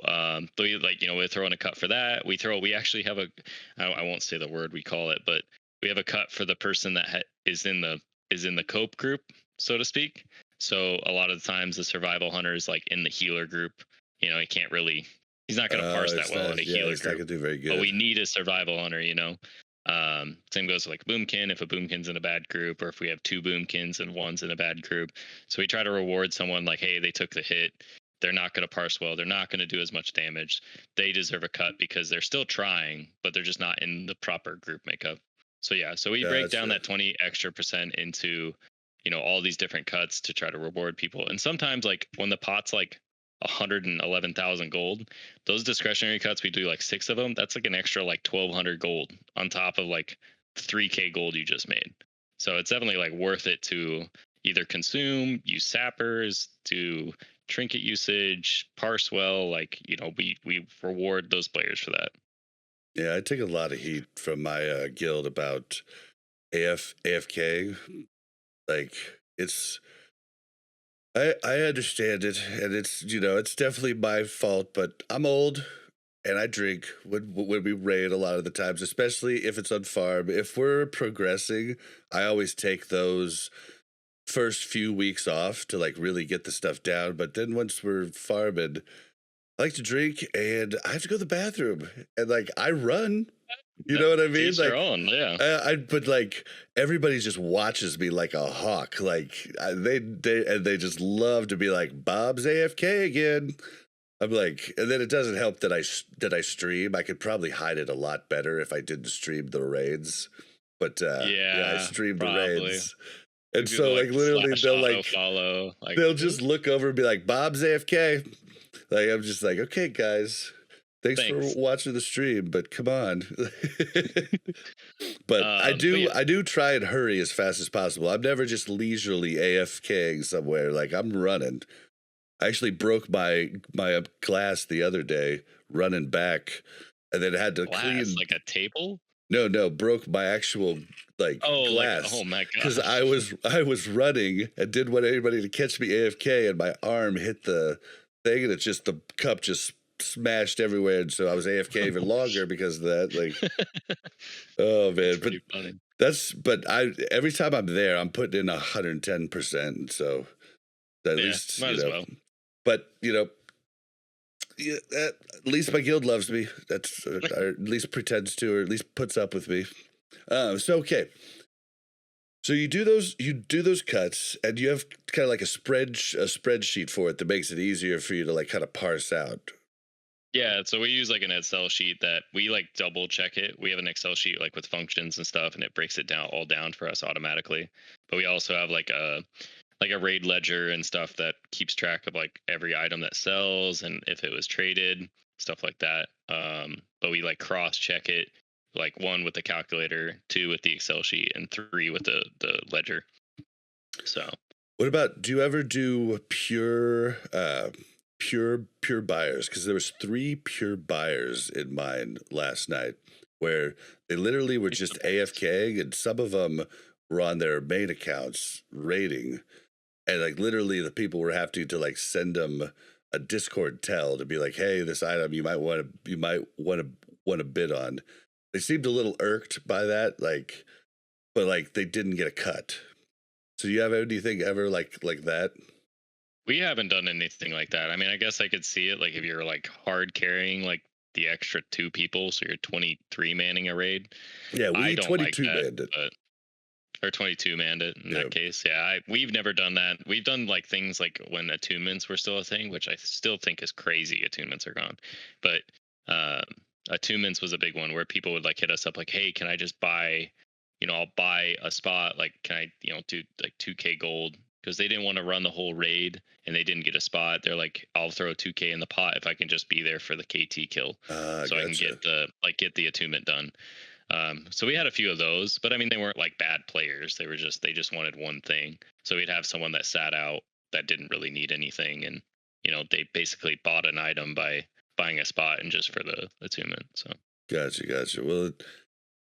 B: like, you know, we're throwing a cut for that. We actually have I won't say the word we call it, but we have a cut for the person that is in the cope group, so to speak. So a lot of the times the survival hunter is like in the healer group. You know, he's not going to parse that well in a healer
A: it's not
B: group.
A: gonna do very good.
B: But we need a survival hunter, you know. Same goes to like boomkin. If a boomkin's in a bad group, or if we have two boomkins and one's in a bad group, so we try to reward someone like, hey, they took the hit. They're not going to parse well. They're not going to do as much damage. They deserve a cut because they're still trying, but they're just not in the proper group makeup. So yeah, so we break down that 20 extra percent into, you know, all these different cuts to try to reward people. And sometimes like when the pot's like 111,000 gold, those discretionary cuts, we do like 6 of them. That's like an extra like 1,200 gold on top of like 3k gold you just made. So it's definitely like worth it to either consume, use sappers, do trinket usage, parse well. Like, you know, we reward those players for that.
A: Yeah, I take a lot of heat from my guild about AFK. Like it's I understand it, and it's you know it's definitely my fault, but I'm old and I drink when we raid a lot of the times, especially if it's on farm. If we're progressing, I always take those first few weeks off to like really get the stuff down. But then once we're farming, I like to drink and I have to go to the bathroom, and like I run. You know what I mean?
B: Teach their
A: Like,
B: own. Yeah.
A: but like everybody just watches me like a hawk. Like they just love to be like, Bob's AFK again. I'm like, and then it doesn't help that I stream. I could probably hide it a lot better if I didn't stream the raids. But yeah, I
B: Yeah,
A: streamed the
B: probably.
A: raids.
B: You
A: And
B: do the
A: so like
B: like
A: literally
B: slash auto follow. Like,
A: they'll just look over and be like, Bob's AFK. Like I'm just like, okay, guys. Thanks for
B: thanks.
A: watching the stream, but come on. But I
B: yeah.
A: do try and hurry as fast as possible. I'm never just leisurely AFKing somewhere. Like I'm running. I actually broke my glass the other day running back, and then had to clean.
B: Like a table?
A: No, broke my actual like glass.
B: Oh my god!
A: Because I was running and didn't want anybody to catch me AFK, and my arm hit the thing, and the cup just smashed everywhere, and so I was AFK even longer because of that. Like, oh man,
B: Pretty funny.
A: every time I'm there, I'm putting in 110%. So at least
B: might as well.
A: But yeah, at least my guild loves me. That's or at least pretends to, or at least puts up with me. So okay. So you do those cuts, and you have kind of like a spreadsheet for it that makes it easier for you to like kind of parse out.
B: Yeah, so we use like an Excel sheet that we like double check it. We have an Excel sheet like with functions and stuff, and it breaks it down for us automatically. But we also have like a raid ledger and stuff that keeps track of like every item that sells and if it was traded, stuff like that. But we like cross check it, like 1 with the calculator, 2 with the Excel sheet, and 3 with the ledger. So
A: what about, do you ever do pure buyers? Because there was 3 pure buyers in mine last night where they literally were just AFKing, and some of them were on their main accounts raiding. And like literally the people were having to like send them a Discord tell to be like, hey, this item you might want to bid on. They seemed a little irked by that, like, but like they didn't get a cut. So you have anything ever like that?
B: we haven't done anything like that. I mean, I guess I could see it like if you're like hard carrying like the extra 2 people, so you're 23 manning a raid.
A: Yeah, we
B: I don't
A: 22
B: like that,
A: manned it.
B: but or 22 manned it in that case. Yeah, we've never done that. We've done like things like when attunements were still a thing, which I still think is crazy. Attunements are gone, but attunements was a big one where people would like hit us up like, hey, can I just buy, I'll buy a spot, like can I do like 2k gold, because they didn't want to run the whole raid and they didn't get a spot. They're like, I'll throw 2k in the pot if I can just be there for the KT kill, so
A: gotcha.
B: I can get the attunement done. So we had a few of those, but I mean, they weren't like bad players. They just wanted one thing. So we'd have someone that sat out that didn't really need anything. And, they basically bought an item by buying a spot and just for the attunement. So.
A: Gotcha. Well,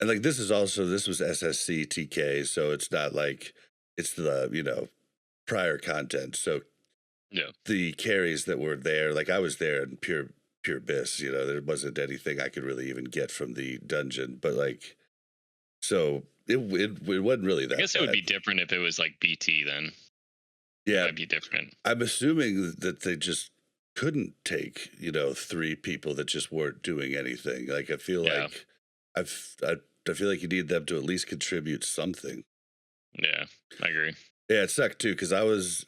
A: and like, this was SSC TK. So it's not like it's the, prior content. So
B: yeah,
A: the carries that were there, like I was there in pure Biss, there wasn't anything I could really even get from the dungeon, but like, so it wasn't really that.
B: I guess
A: bad.
B: It would be different if it was like BT then.
A: Yeah,
B: it might be different.
A: I'm assuming that they just couldn't take 3 people that just weren't doing anything. Like I feel like I feel like you need them to at least contribute something.
B: Yeah, I agree.
A: Yeah, it sucked too because I was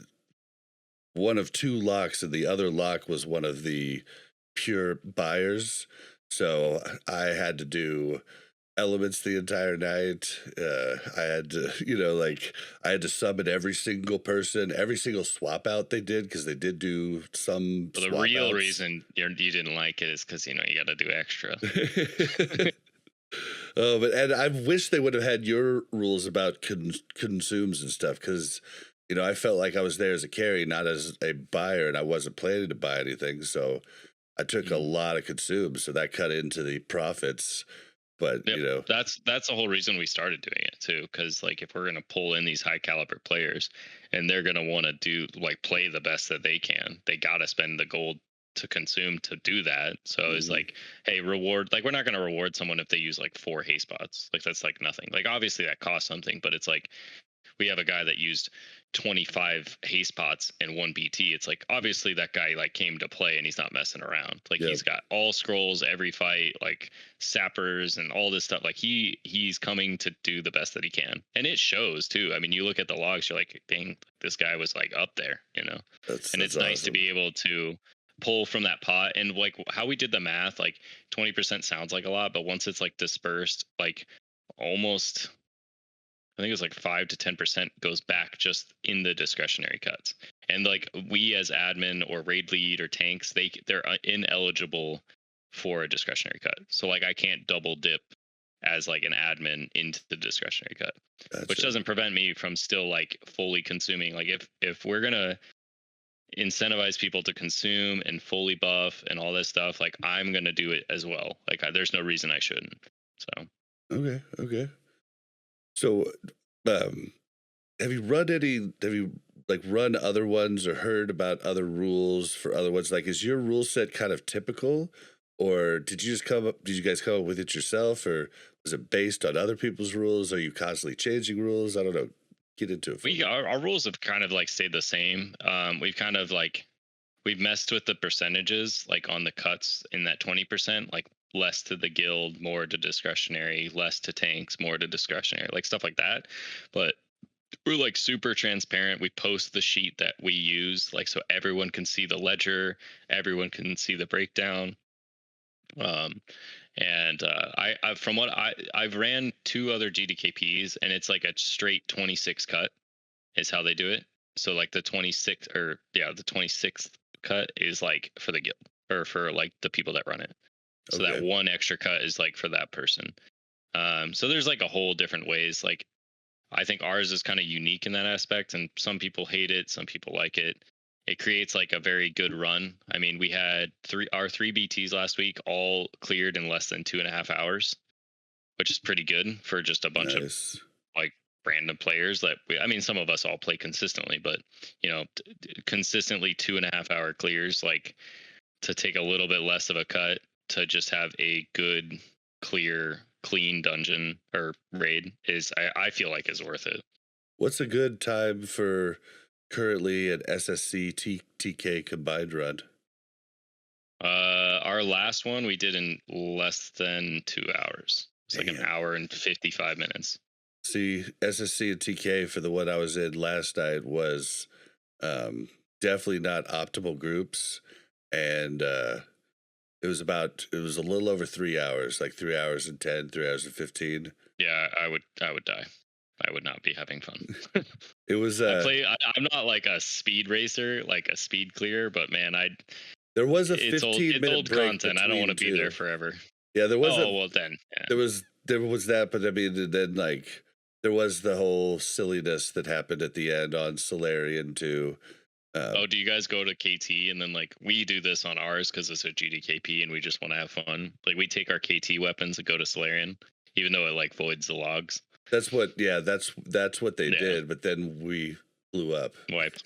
A: one of 2 locks, and the other lock was one of the pure buyers, so I had to do elements the entire night. I had to I had to summon every single person, every single swap out they did, because they did do some
B: the real outs. Reason you didn't like it is because you got to do extra.
A: Oh, and I wish they would have had your rules about consumes and stuff, because I felt like I was there as a carry, not as a buyer, and I wasn't planning to buy anything, so I took a lot of consumes, so that cut into the profits. But
B: that's the whole reason we started doing it too, because like if we're gonna pull in these high caliber players and they're gonna want to do like play the best that they can, they gotta spend the gold to consume to do that. So it's like, hey, reward, like we're not gonna reward someone if they use like 4 haste spots. Like that's like nothing. Like obviously that costs something, but it's like we have a guy that used 25 haste pots and 1 BT. It's like, obviously that guy like came to play and he's not messing around. Like
A: Yep.
B: he's got all scrolls every fight, like sappers and all this stuff. Like he's coming to do the best that he can, and it shows too. I mean, you look at the logs, you're like, dang, this guy was like up there, you know. And it's nice to
A: awesome.
B: be able to pull from that pot. And like how we did the math, like 20% sounds like a lot, but once it's like dispersed, like almost, I think it was like 5 to 10% goes back just in the discretionary cuts. And like we as admin or raid lead or tanks, they're ineligible for a discretionary cut. So like I can't double dip as like an admin into the discretionary cut, which doesn't prevent me from still like fully consuming. Like if we're gonna incentivize people to consume and fully buff and all this stuff, like I'm gonna do it as well. Like there's no reason I shouldn't. So
A: Okay. So, have you run any? Have you like run other ones or heard about other rules for other ones? Like, is your rule set kind of typical, or did you just come up? Did you guys come up with it yourself, or was it based on other people's rules? Are you constantly changing rules? I don't know. Get into it.
B: our rules have kind of like stayed the same. We've kind of like we've messed with the percentages, like on the cuts in that 20%, like less to the guild, more to discretionary, less to tanks, more to discretionary, like stuff like that. But we're like super transparent. We post the sheet that we use, like so everyone can see the ledger, everyone can see the breakdown. And I from what I've ran 2 other GDKPs, and it's like a straight 26 cut is how they do it. So like the 26th cut is like for the guild or for like the people that run it. So that one extra cut is like for that person. So there's like a whole different ways. Like I think ours is kind of unique in that aspect, and some people hate it, some people like it. It creates like a very good run. I mean, we had our 3 BTs last week all cleared in less than 2.5 hours, which is pretty good for just a bunch of like random players that I mean, some of us all play consistently, but you know, consistently 2.5 hour clears, like to take a little bit less of a cut to just have a good, clean dungeon or raid is, I feel like is worth it.
A: What's a good time for currently an SSC TK combined run?
B: Our last one we did in less than 2 hours. It's like an hour and 55 minutes.
A: See, SSC and TK for the one I was in last night was definitely not optimal groups, and it was a little over 3 hours, like 3 hours and 10, 3 hours and 15.
B: Yeah, I would die. I would not be having fun.
A: It was
B: I'm not like a speed racer, like a speed clear, but man,
A: there was a
B: it's
A: 15-minute
B: old
A: break
B: content. I don't want to be there forever.
A: Yeah, there was
B: well then. Yeah.
A: There was that, but I mean, then like there was the whole silliness that happened at the end on Solarian too.
B: Do you guys go to KT and then like we do this on ours because it's a GDKP and we just want to have fun? Like we take our KT weapons and go to Solarian, even though it like voids the logs.
A: That's what what they did, but then we blew up.
B: Wiped.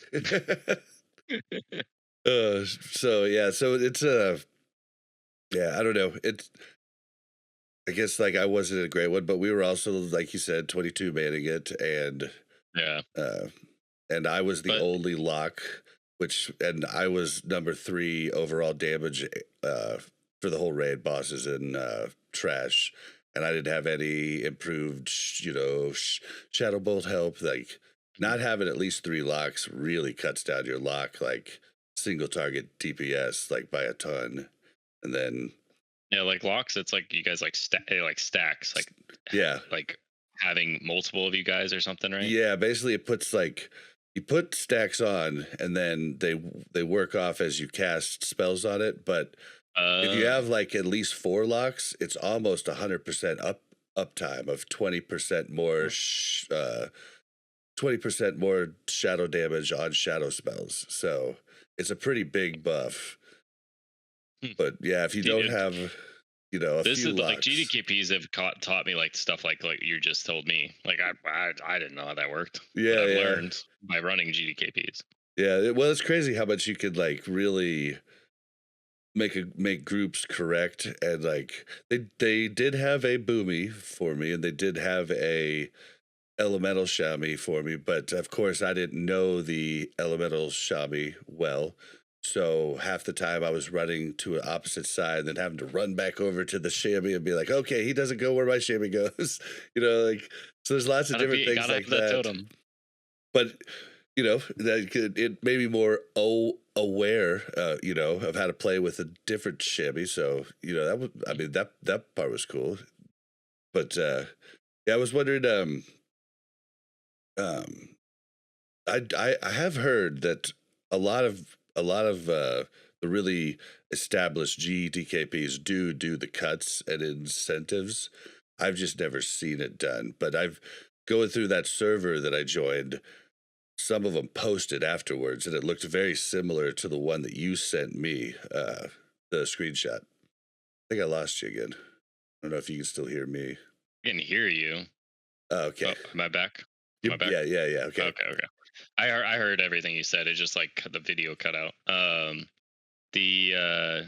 A: So it's I don't know. It's, I guess like I wasn't a great one, but we were also, like you said, 22 manning it, and and I was the only lock, and I was number 3 overall damage for the whole raid, bosses and trash, and I didn't have any improved, Shadow Bolt help. Like not having at least 3 locks really cuts down your lock, like single target DPS, like by a ton, and then.
B: Yeah, like locks, it's like you guys like stacks, like like having multiple of you guys or something, right?
A: Yeah, basically it puts like you put stacks on, and then they work off as you cast spells on it. But if you have like at least 4 locks, it's almost 100% uptime of 20% more 20% more shadow damage on shadow spells. So it's a pretty big buff. But yeah, if you don't have,
B: this
A: few
B: is
A: locks.
B: like GDKPs have taught me like stuff like you just told me. Like I didn't know how that worked.
A: Yeah,
B: I've learned by running GDKPs.
A: Yeah, well, it's crazy how much you could like really make groups correct, and like they did have a boomy for me, and they did have a elemental Xiaomi for me, but of course I didn't know the elemental Xiaomi well. So half the time I was running to an opposite side, then having to run back over to the chamois and be like, okay, he doesn't go where my chamois goes. Like, so there's lots of different things
B: Gotta
A: like
B: have that
A: that.
B: totem.
A: But, it made me more aware, of how to play with a different chamois. So, that was, I mean, that part was cool. But, yeah, I was wondering, um, I have heard that a lot of the really established GDKPs do the cuts and incentives. I've just never seen it done, but I've going through that server that I joined. Some of them posted afterwards, and it looked very similar to the one that you sent me. The screenshot. I think I lost you again. I don't know if you can still hear me.
B: I can hear you.
A: Oh, okay.
B: Oh, am I back? Am I back?
A: Yeah. Okay.
B: Okay. I heard everything you said. It just like the video cut out. The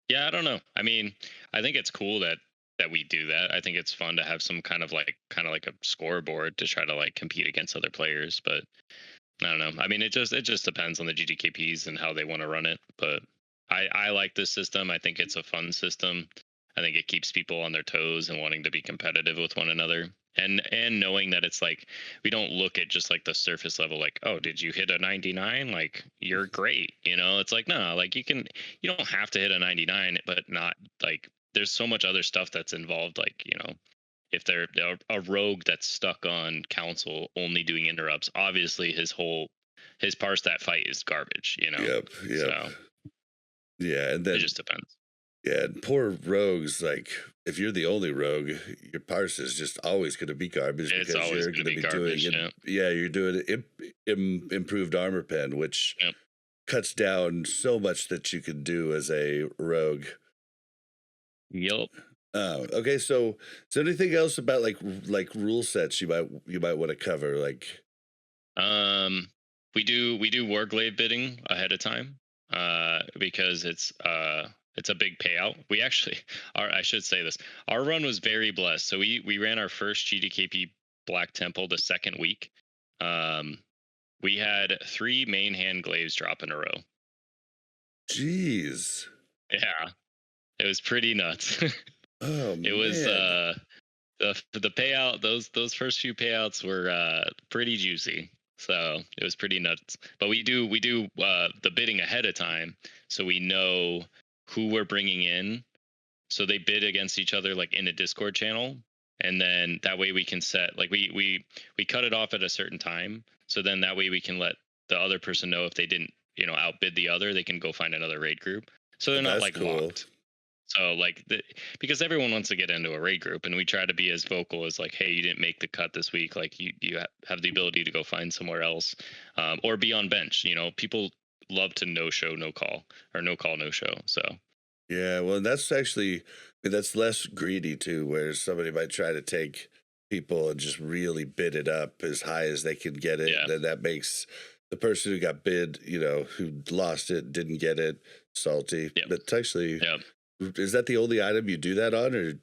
B: yeah, I don't know. I mean, I think it's cool that we do that. I think it's fun to have some kind of like a scoreboard to try to like compete against other players, but I don't know. I mean, it just depends on the GDKPs and how they want to run it, but I like this system. I think it's a fun system. I think it keeps people on their toes and wanting to be competitive with one another. And knowing that it's like we don't look at just like the surface level, like, oh, did you hit a 99? Like, you're great. It's like, no, like you don't have to hit a 99, but not like there's so much other stuff that's involved, like, if they're a rogue that's stuck on council only doing interrupts, obviously his parse that fight is garbage.
A: Yep.
B: So
A: Yeah, and
B: it
A: then
B: just depends.
A: yeah, and poor rogues. Like, if you're the only rogue, your parse is just always going to be garbage
B: It's
A: because
B: always
A: you're
B: going
A: going
B: to
A: to
B: be
A: be doing
B: garbage.
A: it.
B: Yeah.
A: Yeah, you're doing improved armor pen, which
B: Yep.
A: cuts down so much that you can do as a rogue.
B: Yep.
A: Okay, so is there anything else about like rule sets you might want to cover? Like,
B: Um, we do Warglaive bidding ahead of time, because it's a big payout. We actually, I should say this, our run was very blessed. So we ran our first GDKP Black Temple the second week. Um, we had 3 main hand glaives drop in a row.
A: jeez,
B: Yeah, it was pretty nuts.
A: oh
B: It was
A: man,
B: the payout. Those first few payouts were pretty juicy. So it was pretty nuts. But we do the bidding ahead of time, so we know who we're bringing in. So they bid against each other like in a Discord channel, and then that way we can set like we cut it off at a certain time. So then that way we can let the other person know if they didn't outbid the other, they can go find another raid group. So they're not
A: that's
B: like
A: cool.
B: locked. So like because everyone wants to get into a raid group, and we try to be as vocal as like, hey, you didn't make the cut this week. Like you have the ability to go find somewhere else, or be on bench. People love to no show, no call, or no call, no show. So
A: Yeah, well, that's actually, I mean, that's less greedy too, where somebody might try to take people and just really bid it up as high as they can get it.
B: yeah,
A: Then that makes the person who got bid, who lost it, didn't get it, salty.
B: yeah,
A: But actually,
B: yeah.
A: is that the only item you do that on, or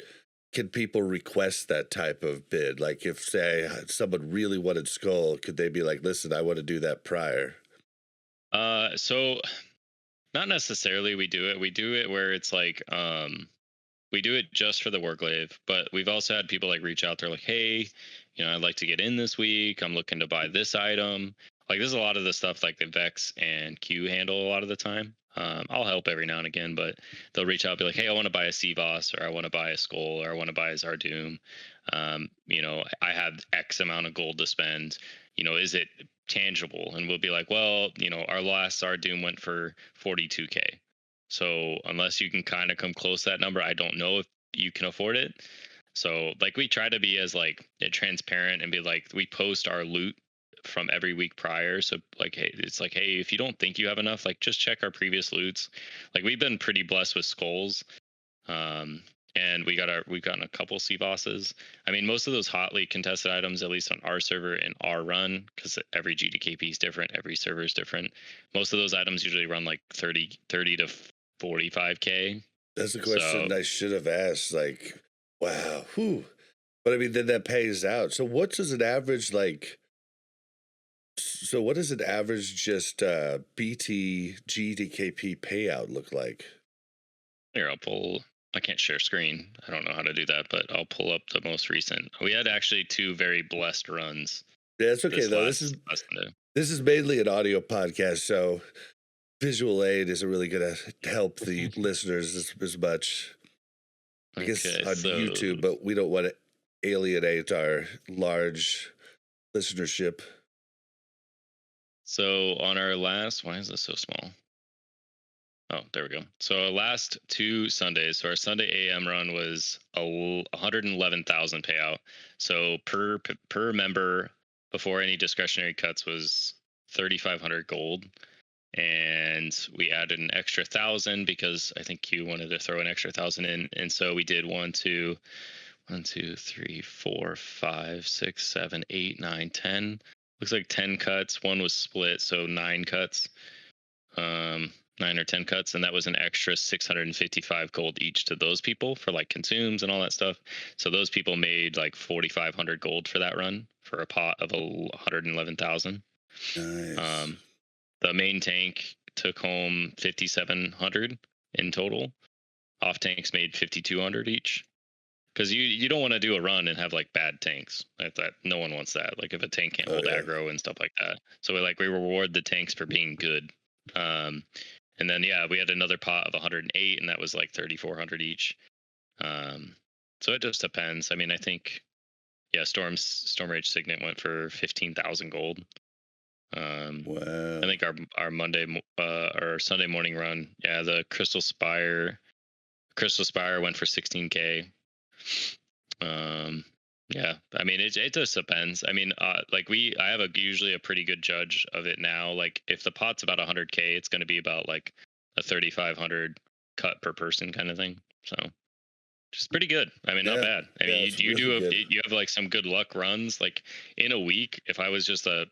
A: can people request that type of bid? Like, if say someone really wanted skull, could they be like, "Listen, I want to do that prior"?
B: So not necessarily we do it. We do it where it's like we do it just for the Warglaive, but we've also had people like reach out. They're like, hey, I'd like to get in this week. I'm looking to buy this item. Like, there's a lot of the stuff like the Vex and Q handle a lot of the time. I'll help every now and again, but they'll reach out and be like, hey, I want to buy a CVOS, or I want to buy a Skull, or I want to buy a Zardoom. I have X amount of gold to spend. Is it tangible? And we'll be like, well, our last Zardoom went for 42K. So unless you can kind of come close to that number, I don't know if you can afford it. So like we try to be as like transparent and be like, we post our loot from every week prior. So like, hey, it's like, hey, if you don't think you have enough, like just check our previous loots. Like we've been pretty blessed with skulls. And we've gotten a couple sea bosses. I mean, most of those hotly contested items, at least on our server and our run, because every GDKP is different, every server is different. Most of those items usually run like 30 to 45K.
A: That's a
B: So
A: question I should have asked. Like, wow, whew. But I mean, then that pays out. So what does an average like? So what does an average just BT GDKP payout look like?
B: Here, I'll pull. I can't share screen. I don't know how to do that, but I'll pull up the most recent. We had actually two very blessed runs
A: Yeah, it's okay
B: this
A: though.
B: last Sunday.
A: This is mainly an audio podcast, so visual aid isn't really going to help the listeners as much. I guess
B: Okay,
A: on
B: so
A: YouTube, but we don't want to alienate our large listenership.
B: on our last, why is this so small? Oh, there we go. So our last two Sundays, so our Sunday AM run was 111,000 payout. So per member before any discretionary cuts was 3,500 gold, and we added an extra 1,000 because I think Q wanted to throw an extra 1,000 in, and so we did 1, 2, 3, 4, 5, 6, 7, 8, 9, 10. Looks like 10 cuts. One was split, so 9 cuts. 9 or 10 cuts, and that was an extra 655 gold each to those people for like consumes and all that stuff. So those people made like 4,500 gold for that run for a pot of 111,000.
A: Nice.
B: The main tank took home 5,700 in total. Off tanks made 5,200 each. Because you don't want to do a run and have like bad tanks. That no one wants that. Like if a tank can't hold aggro and stuff like that. So we reward the tanks for being good. And then we had another pot of 108, and that was like 3,400 each. So it just depends. I mean, I think Storm Rage Signet went for 15,000 gold.
A: Wow.
B: I think our Monday or Sunday morning run, the Crystal Spire went for 16K. I mean, it just depends. I mean, I have usually a pretty good judge of it now. Like if the pot's about 100K, it's going to be about like a 3,500 cut per person kind of thing. So just pretty good. I mean, not bad. I mean, you have like some good luck runs. Like in a week, if I was just a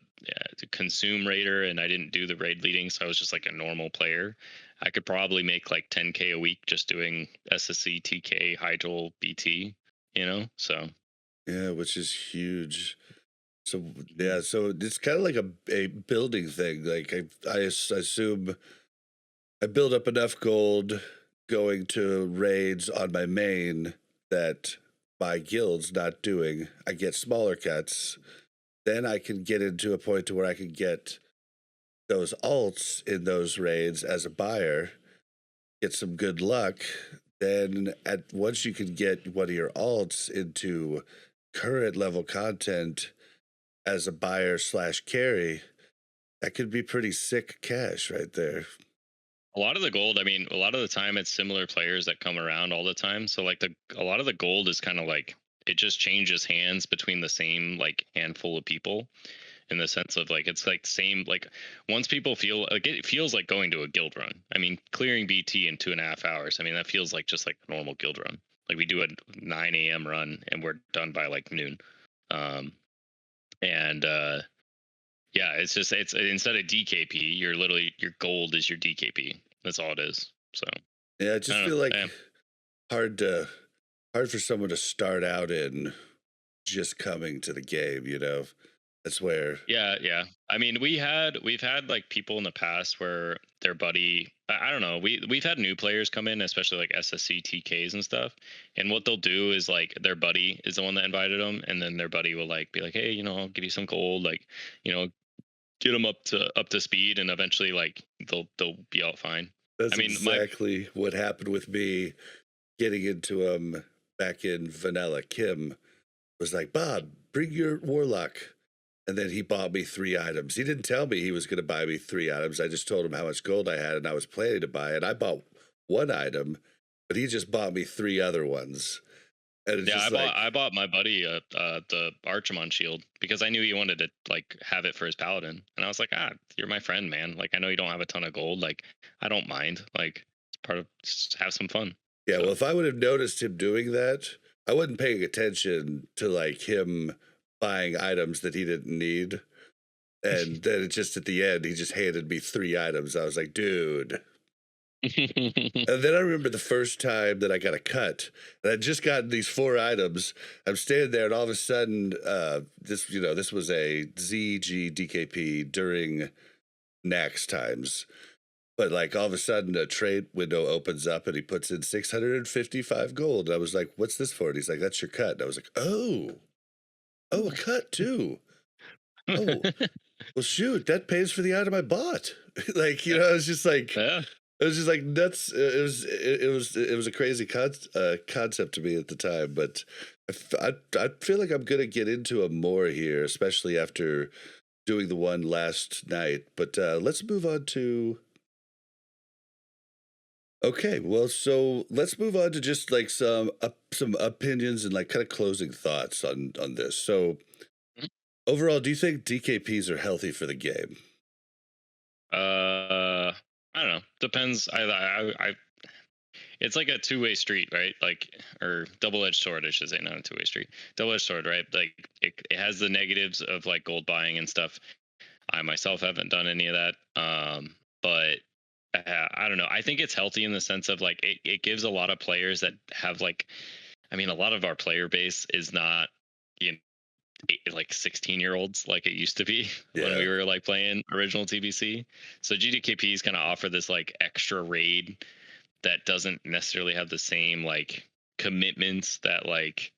B: consume raider and I didn't do the raid leading, so I was just like a normal player, I could probably make like 10K a week just doing SSC, TK, Hydral, BT. So
A: yeah, which is huge. So so it's kind of like a building thing. Like I assume I build up enough gold going to raids on my main that my guild's not doing. I get smaller cuts. Then I can get into a point to where I can get those alts in those raids as a buyer, get some good luck. Then once you can get one of your alts into current level content as a buyer / carry, that could be pretty sick cash right there.
B: a lot of the gold, I mean, a lot of the time it's similar players that come around all the time. So like a lot of the gold is kind of like it just changes hands between the same like handful of people, in the sense of like it's like same, like once people feel like it feels like going to a guild run. I mean, clearing BT in 2.5 hours, I mean that feels like just like a normal guild run. Like we do a 9 a.m. run and we're done by like noon. It's just it's instead of DKP, you're literally your gold is your DKP. That's all it is. So
A: I just feel like hard for someone to start out in just coming to the game. That's where.
B: Yeah. I mean, we've had like people in the past where their buddy, I don't know, we've had new players come in, especially like SSC TKs and stuff. And what they'll do is like their buddy is the one that invited them, and then their buddy will like be like, hey, I'll give you some gold, like, get them up to speed, and eventually like they'll be out fine.
A: That's exactly what happened with me getting into him back in vanilla. Kim was like, Bob, bring your warlock. And then he bought me 3 items. He didn't tell me he was going to buy me 3 items. I just told him how much gold I had and I was planning to buy it. I bought 1 item, but he just bought me 3 other ones. And
B: I bought my buddy the Archimon shield because I knew he wanted to like have it for his paladin, and I was like, you're my friend, man. Like I know you don't have a ton of gold, like I don't mind. Like it's part of just have some fun.
A: Yeah, well, if I would have noticed him doing that, I wasn't paying attention to like him buying items that he didn't need. And then it just at the end, he just handed me 3 items. I was like, dude. And then I remember the first time that I got a cut, and I just got these 4 items. I'm standing there, and all of a sudden, this was a ZGDKP during Nax times. But like all of a sudden, a trade window opens up, and he puts in 655 gold. And I was like, "What's this for?" And he's like, "That's your cut." And I was like, "Oh, a cut too. Oh, well, shoot, that pays for the item I bought." Like, you know, it's just like
B: Yeah.
A: it was just like nuts. It was a crazy concept to me at the time, but I feel like I'm gonna get into it more here, especially after doing the one last night. But let's move on to. Okay, well, so let's move on to just like some opinions and like kind of closing thoughts on this. So
B: Mhm.
A: overall, do you think DKPs are healthy for the game?
B: I don't know. Depends. It's like a two-way street, right? Like, or double-edged sword, I should say, not a two-way street. Double-edged sword, right? Like, it has the negatives of like gold buying and stuff. I myself haven't done any of that. But I don't know. I think it's healthy in the sense of like it gives a lot of players that have like, I mean, a lot of our player base is not, you know, like 16-year-olds like it used to be when
A: Yeah,
B: we were like playing original TBC. So GDKPs kind of offer this like extra raid that doesn't necessarily have the same like commitments that like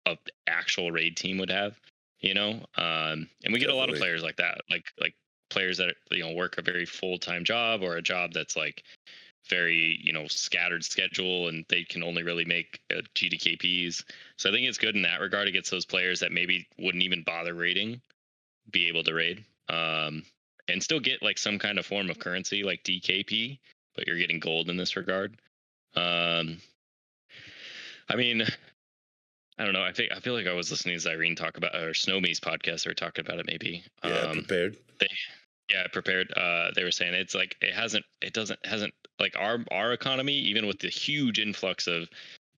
B: a actual raid team would have, you know. And we get a lot of
A: definitely.
B: players like that, like players that, you know, work a very full-time job or a job that's like very, you know, scattered schedule, and they can only really make GDKPs. So I think it's good in that regard. It gets those players that maybe wouldn't even bother raiding be able to raid, and still get like some kind of form of currency like DKP, but you're getting gold in this regard. um I mean, I don't know. I feel like I was listening to Irene talk about, or Snowme's podcast, or talking about it maybe.
A: Yeah, prepared.
B: They Yeah, prepared. They were saying it's like it hasn't like our economy, even with the huge influx of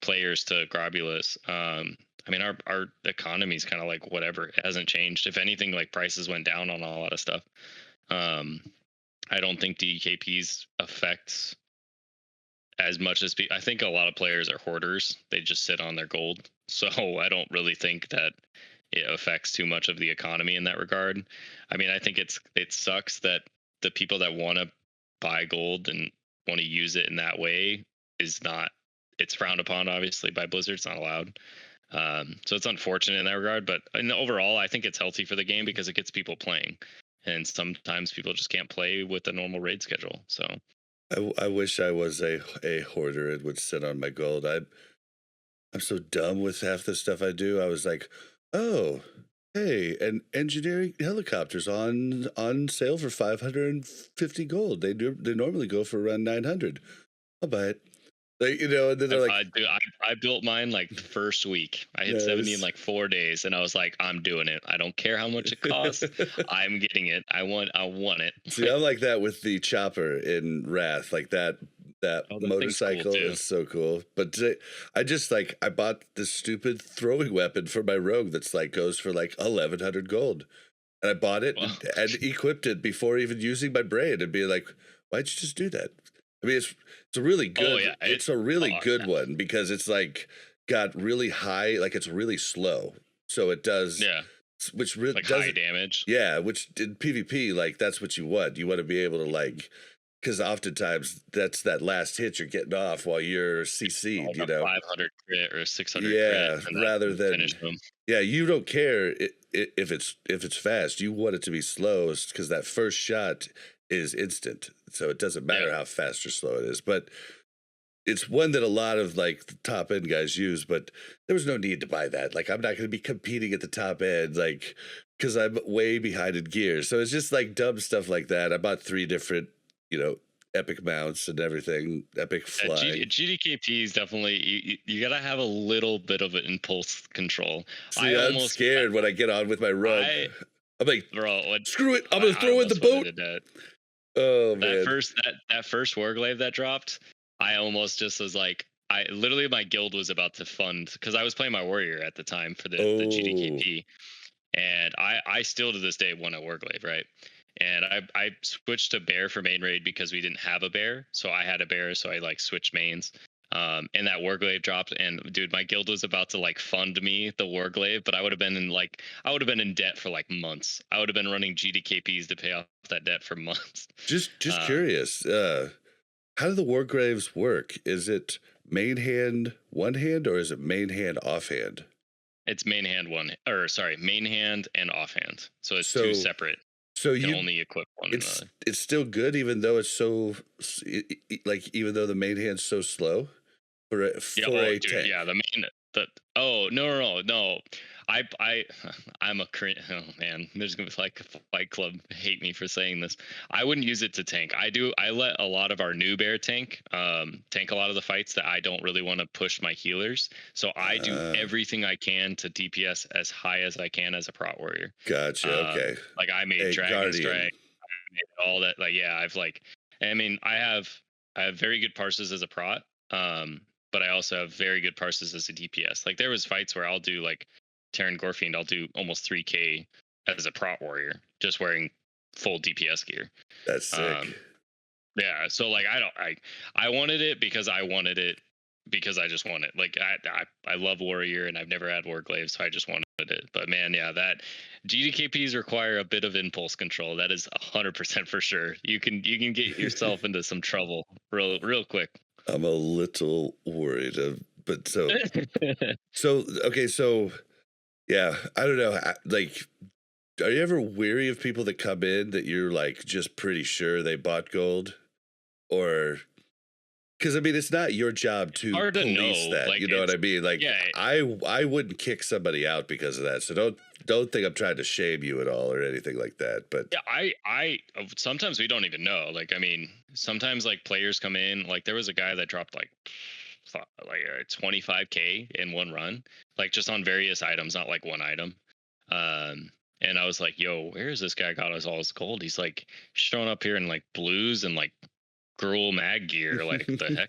B: players to Grobulus. I mean, our economy is kind of like whatever. It hasn't changed. If anything, like prices went down on a lot of stuff. Um, I don't think DKP's affects as much as I think a lot of players are hoarders. They just sit on their gold. So I don't really think that it affects too much of the economy in that regard. I mean, I think it sucks that the people that want to buy gold and want to use it in that way is not, it's frowned upon obviously by Blizzard. It's not allowed. So it's unfortunate in that regard, but overall, I think it's healthy for the game because it gets people playing, and sometimes people just can't play with the normal raid schedule. So
A: I wish I was a hoarder and would sit on my gold. I'm so dumb with half the stuff I do. I was like, oh, hey, an engineering helicopter's on sale for 550 gold. They normally go for around 900. I'll buy it. Like, you know, and then they're like,
B: I built mine like the first week. I hit 70 in
A: yes.
B: like 4 days, and I was like, I'm doing it. I don't care how much it costs. I'm getting it. I want it.
A: See, I'm like that with the chopper in Wrath. Like that
B: Oh, that thing's cool
A: motorcycle
B: too.
A: is so cool. But I just like I bought this stupid throwing weapon for my rogue that's like goes for like 1,100 gold, and I bought it
B: Well,
A: and equipped it before even using my brain and being like, why'd you just do that? I mean, it's a really
B: oh
A: good.
B: yeah,
A: It's a really
B: oh
A: good one because it's like got really high. Like it's really slow, so it does.
B: yeah,
A: Which really
B: like
A: does
B: high damage.
A: yeah, which in PvP, like that's what you want. You want to be able to like, because oftentimes that's that last hit you're getting off while you're CC'd,
B: Like
A: you
B: a
A: know?
B: 500 crit or 600 crit,
A: Yeah,
B: and
A: rather
B: then
A: than
B: finish them.
A: yeah, you don't care if it's fast. You want it to be slow because that first shot is instant, so it doesn't
B: Yeah,
A: matter how fast or slow it is. But it's one that a lot of like the top end guys use, but there was no need to buy that. Like I'm not going to be competing at the top end, like because I'm way behind in gear. So it's just like dumb stuff like that. I bought 3 different, you know, epic mounts and everything, epic flying.
B: GDKP is definitely you gotta have a little bit of an impulse control. I
A: See, I'm
B: almost
A: scared when I get on with my rogue.
B: I
A: I'm like,
B: bro, what
A: screw it, I'm gonna
B: I
A: throw in the
B: almost went
A: boat.
B: into debt.
A: Oh
B: That
A: man,
B: first that first warglaive that dropped, I almost just was like, I literally, my guild was about to fund because I was playing my warrior at the time for the
A: oh
B: GDKP, and I still to this day want a warglaive, right? and I switched to bear for main raid because we didn't have a bear, so I had a bear, so I like switched mains. And that Warglaive dropped, and dude, my guild was about to like fund me the Warglaive, but I would have been in debt for like months. I would have been running GDKPs to pay off that debt for months.
A: Just curious. How do the Wargraves work? Is it main hand one hand or is it main hand offhand?
B: It's main hand main hand and offhand. So it's
A: So
B: two separate.
A: so
B: You can
A: you
B: only equip one
A: it's
B: another.
A: it's still good even though it's so like even though the main hand's so slow for a
B: Yeah,
A: tank.
B: dude, yeah, no. I I'm a oh man, there's gonna be like a Fight Club hate me for saying this. I wouldn't use it to tank. I let a lot of our new bear tank a lot of the fights that I don't really want to push my healers. So I do everything I can to DPS as high as I can as a prot warrior.
A: Gotcha. Okay.
B: Like I made Dragon
A: Guardian.
B: Strike, I made all that. Like yeah, I mean I have very good parses as a prot. But I also have very good parses as a DPS. Like there was fights where I'll do like Terran Gorefiend, I'll do almost 3k as a prot warrior, just wearing full DPS gear.
A: That's sick.
B: Yeah, so like I wanted it because I wanted it because I just want it. Like I love warrior and I've never had warglaive, so I just wanted it. But man, yeah, that GDKPs require a bit of impulse control. That is 100% for sure. You can get yourself into some trouble real quick.
A: I'm a little worried, but so okay, so yeah, I don't know. Like, are you ever weary of people that come in that you're like just pretty sure they bought gold, or because I mean it's not your job to
B: Hard to
A: police
B: know,
A: that.
B: like,
A: You know what I mean? Like,
B: yeah.
A: I wouldn't kick somebody out because of that. So don't think I'm trying to shame you at all or anything like that. But
B: Yeah, I sometimes we don't even know. Like, I mean, sometimes like players come in. Like, there was a guy that dropped like 25k in one run, like just on various items, not like one item. And I was like, "Yo, where is this guy got us all his gold?" He's like showing up here in like blues and like Gruul mag gear. Like, the heck?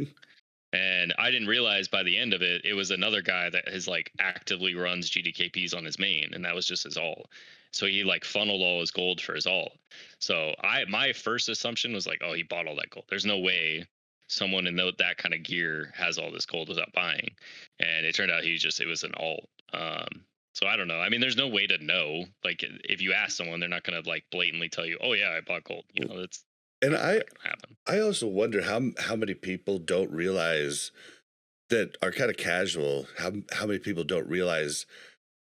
B: And I didn't realize by the end of it, it was another guy that has like actively runs GDKPs on his main, and that was just his ult. So he like funneled all his gold for his ult. So my first assumption was like, oh, he bought all that gold. There's no way someone in that kind of gear has all this gold without buying. And it turned out it was an ult. So I don't know. I mean, there's no way to know. Like if you ask someone, they're not gonna like blatantly tell you, oh yeah, I bought gold. You know, that's
A: and
B: not gonna happen.
A: I also wonder how many people don't realize that are kind of casual. How many people don't realize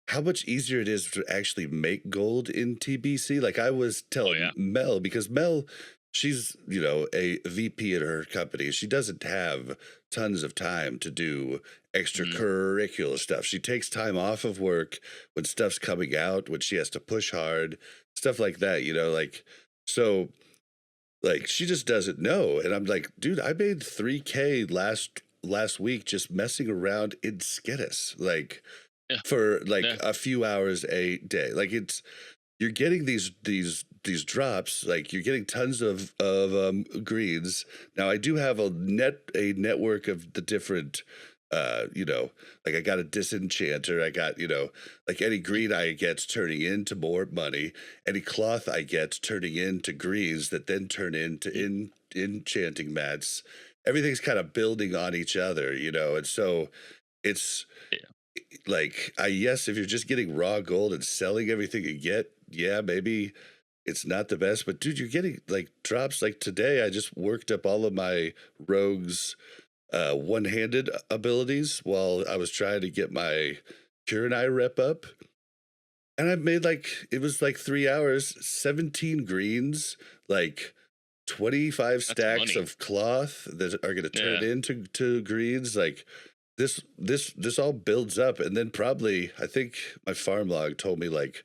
A: how much easier it is to actually make gold in TBC? Like I was telling Mel, because Mel, she's, a VP at her company. She doesn't have tons of time to do extracurricular stuff. She takes time off of work when stuff's coming out, when she has to push hard, stuff like that, so like she just doesn't know. And I'm like, dude, I made 3k last week just messing around in Skittis, like for like a few hours a day. Like you're getting these drops, like you're getting tons of greens. Now I do have a network of the different like I got a disenchanter, I got, like any green I get's turning into more money, any cloth I get turning into greens that then turn into enchanting mats. Everything's kind of building on each other, and so it's like yes, if you're just getting raw gold and selling everything you get, yeah, maybe it's not the best, but dude, you're getting like drops. Like today I just worked up all of my rogues one-handed abilities while I was trying to get my Kurenai rep up. And I made it was like 3 hours, 17 greens, like 25 stacks of cloth that are going to turn into greens. Like this all builds up. And then probably, I think my farm log told me like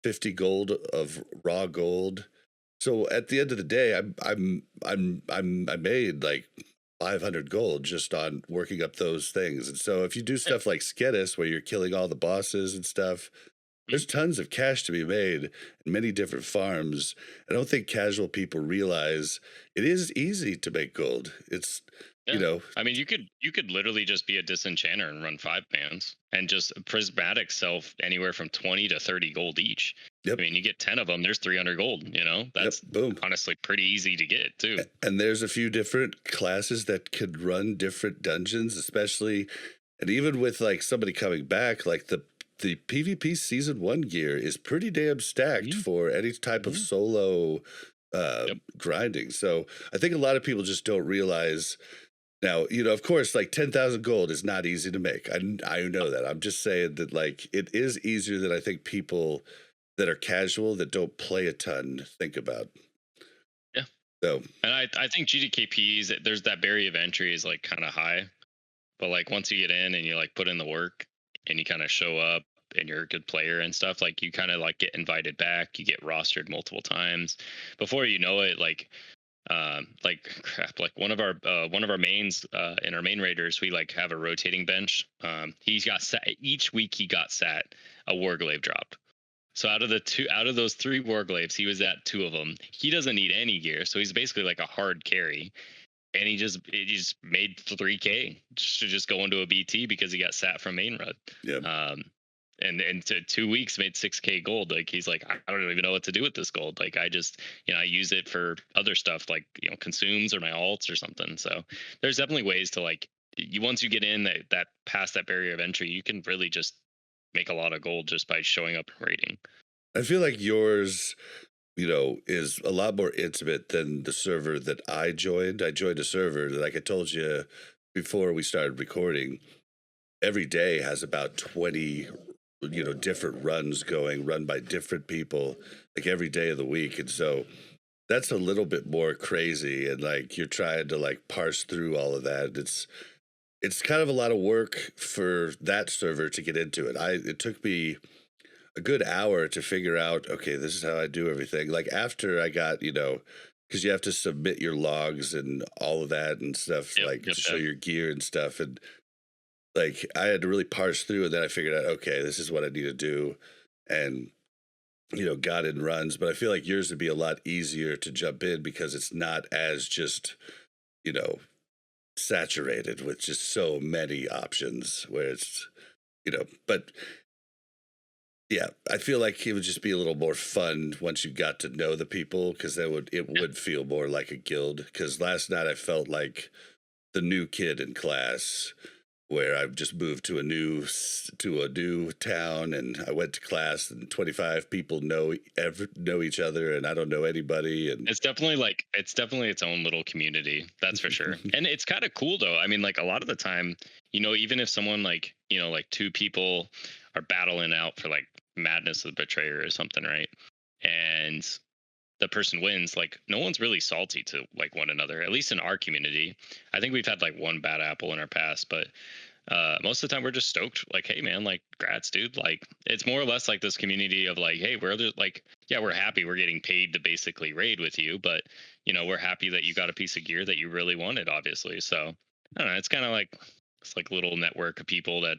A: 50 gold of raw gold. So at the end of the day, I made like 500 gold just on working up those things. And so if you do stuff like Skittis, where you're killing all the bosses and stuff, there's tons of cash to be made in many different farms. I don't think casual people realize it is easy to make gold. It's,
B: I mean, you could literally just be a disenchanter and run 5 bans and just prismatic sell anywhere from 20 to 30 gold each.
A: Yep.
B: I mean, you get 10 of them, there's 300 gold, you know?
A: Yep.
B: That's
A: Boom.
B: honestly pretty easy to get too.
A: And there's a few different classes that could run different dungeons, especially, and even with like somebody coming back, like the PvP season 1 gear is pretty damn stacked
B: Mhm.
A: for any type of
B: Mhm.
A: solo
B: Yep.
A: grinding. So I think a lot of people just don't realize. Now, of course, like 10,000 gold is not easy to make. I know that. I'm just saying that like it is easier than I think people that are casual that don't play a ton think about.
B: Yeah.
A: So
B: And I think GDKPs, there's that barrier of entry is like kind of high. But like once you get in and you like put in the work and you kind of show up and you're a good player and stuff, like you kind of like get invited back, you get rostered multiple times. Before you know it, like crap, like one of our mains in our main raiders, we like have a rotating bench. He's got sat each week, he got sat a warglaive dropped. So out of those three warglaives, he was at two of them. He doesn't need any gear, so he's basically like a hard carry, and he just made 3K just to just go into a BT because he got sat from main run.
A: yeah.
B: Um, and to 2 weeks made 6K gold. Like he's like, I don't even know what to do with this gold. Like I just, I use it for other stuff like consumes or my alts or something. So there's definitely ways to like you once you get in that past that barrier of entry, you can really just make a lot of gold just by showing up and rating.
A: I feel like yours, is a lot more intimate than the server that I joined. I joined a server that, like I told you before we started recording, every day has about 20, different runs going, run by different people, like every day of the week. And so that's a little bit more crazy. And like you're trying to like parse through all of that. It's kind of a lot of work for that server to get into it. It took me a good hour to figure out, okay, this is how I do everything. Like after I got, because you have to submit your logs and all of that and stuff,
B: Yep,
A: like
B: yep,
A: to show
B: yep.
A: your gear and stuff. And like I had to really parse through, and then I figured out, okay, this is what I need to do. And, got in runs. But I feel like yours would be a lot easier to jump in because it's not as just, you know, saturated with just so many options where it's, but yeah, I feel like it would just be a little more fun once you got to know the people, because it would feel more like a guild. Because last night I felt like the new kid in class, where I've just moved to a new town, and I went to class, and 25 people know each other, and I don't know anybody. And
B: It's definitely its own little community, that's for sure. And it's kind of cool though. I mean, like a lot of the time, even if someone like, like two people are battling out for like Madness of the Betrayer or something, right? And the person wins, like no one's really salty to like one another, at least in our community. I think we've had like one bad apple in our past, but most of the time we're just stoked, like, hey man, like grats dude. Like it's more or less like this community of like, hey, we're the, like, yeah, we're happy we're getting paid to basically raid with you, but we're happy that you got a piece of gear that you really wanted, obviously. So I don't know, it's kind of like it's like a little network of people that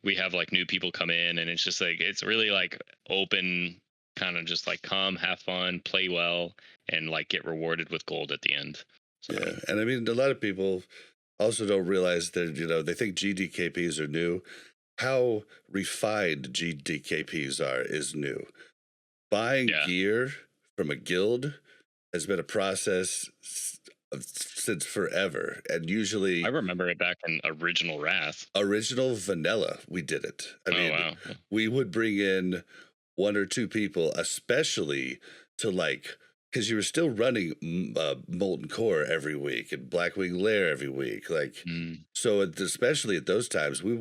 B: we have like new people come in, and it's just like it's really like open, kind of just like come have fun, play well, and like get rewarded with gold at the end. So
A: yeah, and I mean, a lot of people also don't realize that, they think GDKPs are new. How refined GDKPs are is new. Buying
B: yeah,
A: gear from a guild has been a process since forever, and
B: I
A: usually
B: remember it back in original Wrath.
A: original vanilla, we did it. I
B: Oh
A: mean,
B: wow.
A: we would bring in one or two people, especially to like, because you were still running Molten Core every week and Blackwing Lair every week, like.
B: Mm.
A: So, especially at those times, we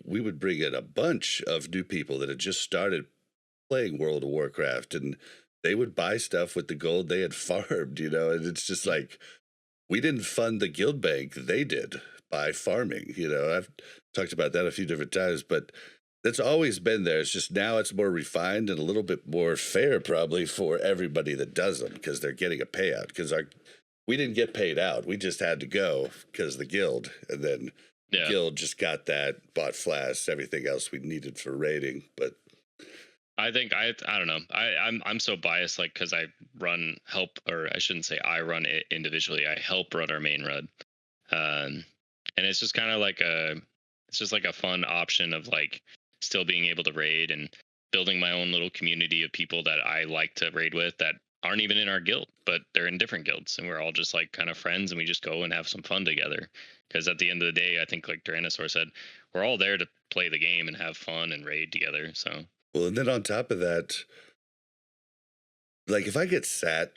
A: would bring in a bunch of new people that had just started playing World of Warcraft, and they would buy stuff with the gold they had farmed, and it's just like we didn't fund the guild bank, they did by farming. I've talked about that a few different times, but that's always been there. It's just now it's more refined and a little bit more fair, probably for everybody that does them, because they're getting a payout. Because we didn't get paid out, we just had to go because the guild, and then the
B: Yeah.
A: guild just got that, bought flasks, everything else we needed for raiding. But
B: I think I don't know. I'm so biased, like because I run help, or I shouldn't say I run it individually. I help run our main run, and it's just kind of like it's just like a fun option of like still being able to raid. And building my own little community of people that I like to raid with that aren't even in our guild, but they're in different guilds, and we're all just like kind of friends, and we just go and have some fun together. Because at the end of the day, I think like Tyrannosaur said, we're all there to play the game and have fun and raid together. So
A: Well, and then on top of that, like if I get sat,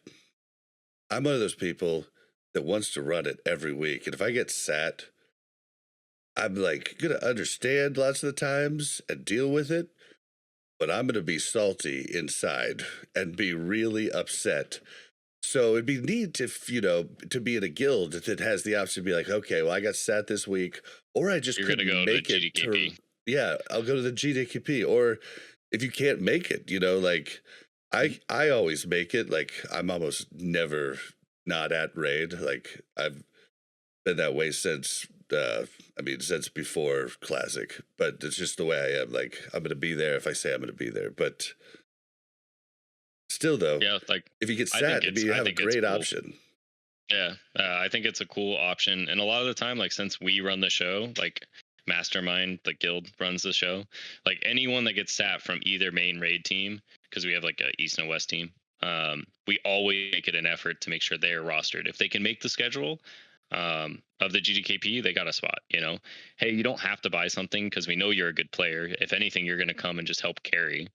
A: I'm one of those people that wants to run it every week. And if I get sat, I'm like gonna understand lots of the times and deal with it, but I'm gonna be salty inside and be really upset. So it'd be neat if, to be in a guild that has the option to be like, okay, well, I got sat this week, or I just
B: you're gonna
A: couldn't
B: go to
A: make it to,
B: GDKP.
A: yeah, I'll go to the GDKP. Or if you can't make it, like I always make it. Like I'm almost never not at raid. Like I've been that way since since before Classic, but it's just the way I am. Like I'm gonna be there if I say I'm gonna be there. But still though,
B: Yeah, like
A: if you get
B: I think
A: sat, you
B: I
A: have a
B: think it's
A: great
B: cool.
A: option.
B: Yeah, I think it's a cool option, and a lot of the time, like since we run the show, like Mastermind, the guild runs the show. Like anyone that gets sat from either main raid team, because we have like a East and West team, we always make it an effort to make sure they're rostered. If they can make the schedule of the GDKP, they got a spot. Hey, you don't have to buy something because we know you're a good player. If anything, you're going to come and just help carry.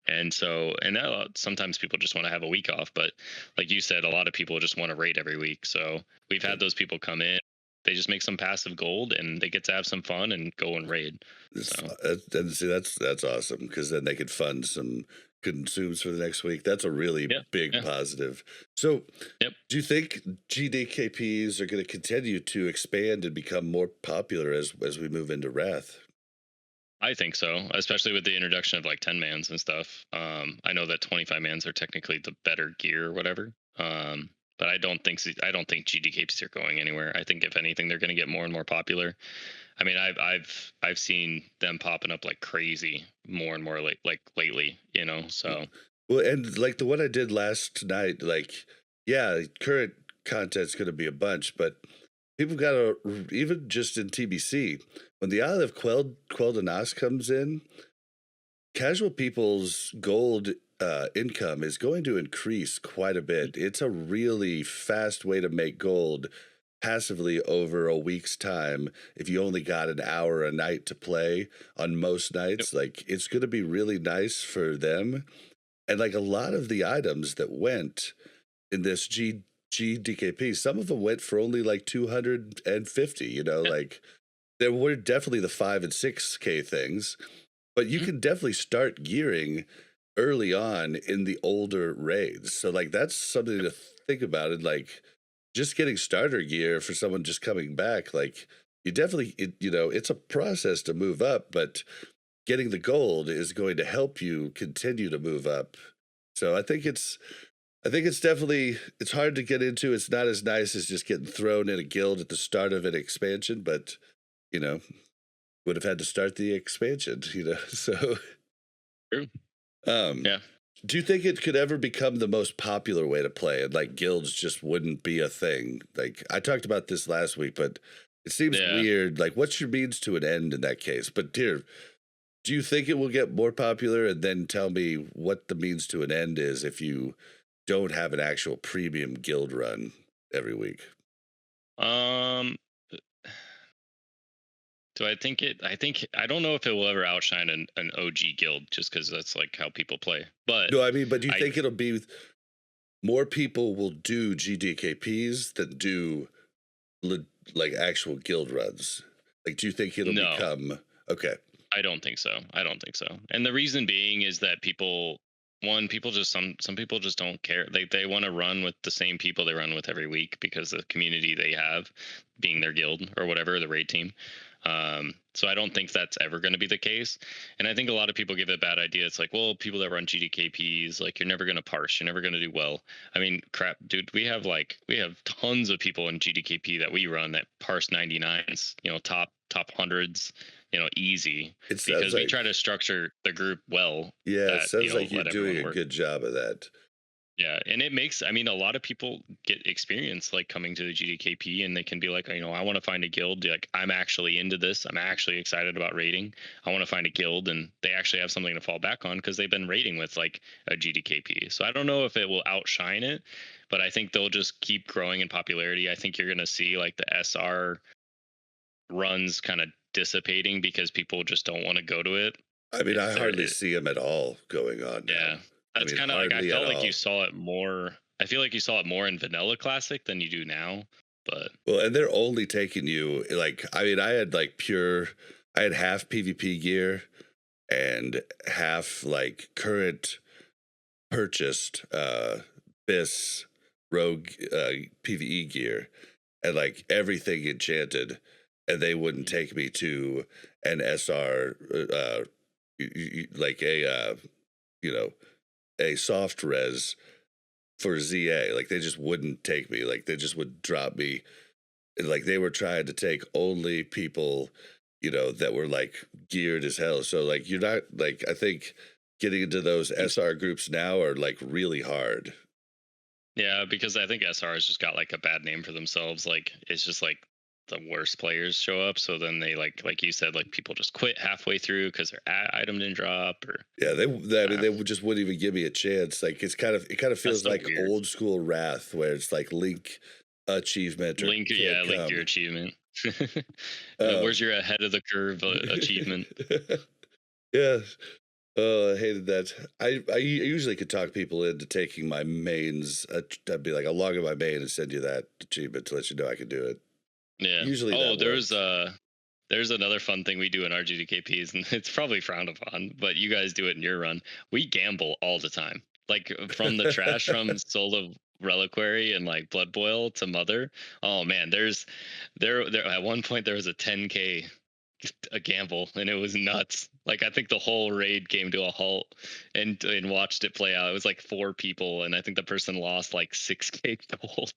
B: And so, and now sometimes people just want to have a week off, but like you said, a lot of people just want to raid every week. So we've had those people come in, they just make some passive gold and they get to have some fun and go and raid. So
A: And see, that's awesome because then they could fund some consumes for the next week. That's a really big positive. So, do you think GDKPs are going to continue to expand and become more popular as we move into Wrath?
B: I think so, especially with the introduction of like 10 mans and stuff. I know that 25 mans are technically the better gear or whatever. But I don't think GDKPs are going anywhere. I think if anything, they're going to get more and more popular. I mean, I've seen them popping up like crazy more and more like lately. So
A: well, and like the one I did last night, like current content's going to be a bunch, but people got to, even just in TBC, when the Isle of Quel'Danas comes in, casual people's gold income is going to increase quite a bit. It's a really fast way to make gold passively over a week's time if you only got an hour a night to play on most nights. Like it's going to be really nice for them. And like a lot of the items that went in this GDKP, some of them went for only like 250, like there were definitely the 5 and 6K things, but you can definitely start gearing early on in the older raids. So like that's something to think about. And like just getting starter gear for someone just coming back, like you definitely, it's a process to move up, but getting the gold is going to help you continue to move up. So I think it's definitely, it's hard to get into. It's not as nice as just getting thrown in a guild at the start of an expansion, but would have had to start the expansion, so.
B: True.
A: Do you think it could ever become the most popular way to play and like guilds just wouldn't be a thing? Like I talked about this last week, but it seems weird. Like what's your means to an end in that case? But dear, do you think it will get more popular? And then tell me what the means to an end is if you don't have an actual premium guild run every week.
B: Do I think I don't know if it will ever outshine an OG guild just because that's like how people play. But
A: no, I mean, but do you think it'll be more people will do GDKPs than do like actual guild runs? Like, do you think it'll become okay?
B: I don't think so. And the reason being is that some people just don't care. They want to run with the same people they run with every week because the community they have being their guild or whatever, the raid team. So I don't think that's ever going to be the case. And I think a lot of people give it a bad idea. It's like, well, people that run GDKPs, like you're never going to parse, you're never going to do well. I mean, crap, dude, we have tons of people in GDKP that we run that parse 99s, top hundreds, easy. It's because we try to structure the group well.
A: Yeah, it sounds like you're doing a good job of that.
B: Yeah, and it makes, I mean, a lot of people get experience like coming to the GDKP, and they can be like, I want to find a guild. Like, I'm actually into this. I'm actually excited about raiding. I want to find a guild, and they actually have something to fall back on because they've been raiding with like a GDKP. So I don't know if it will outshine it, but I think they'll just keep growing in popularity. I think you're going to see like the SR runs kind of dissipating because people just don't want to go to it.
A: I mean, I
B: If they're
A: hardly see them at all going on now.
B: Yeah.
A: I
B: That's
A: mean,
B: kind of like, I
A: hardly at
B: felt like you
A: all.
B: saw it more. I feel like you saw it more in Vanilla Classic than you do now. But
A: Well, and they're only taking you like, I mean, I had half PvP gear and half like current purchased BIS rogue PvE gear and like everything enchanted, and they wouldn't take me to an SR like you know a soft res for ZA. Like they just wouldn't take me. Like they just would drop me. And like they were trying to take only people, that were like geared as hell. So like you're not like, I think getting into those SR groups now are like really hard.
B: yeah, because I think SR has just got like a bad name for themselves. Like, it's just like the worst players show up. So then they like you said, like people just quit halfway through because their item didn't drop, or
A: Yeah, I mean,
B: uh,
A: they just wouldn't even give me a chance. Like it kind of
B: that's
A: feels
B: so
A: like
B: weird.
A: old school Wrath, where it's like link achievement or
B: Link,
A: can't
B: yeah, link your
A: come.
B: achievement.
A: Um,
B: Where's your ahead of the curve achievement?
A: yeah. Oh, I hated that. I usually could talk people into taking my mains. I'd be like, I'll log in my main and send you that achievement to let you know I can do it.
B: Yeah.
A: Usually
B: Oh,
A: that worked.
B: there's another fun thing we do in our GDKPs, and it's probably frowned upon, but you guys do it in your run. We gamble all the time. Like, from the trash from Soul of Reliquary and like Blood Boil to Mother. Oh man, there at one point there was a 10K a gamble, and it was nuts. Like, I think the whole raid came to a halt and watched it play out. It was like four people, and I think the person lost like 6K gold.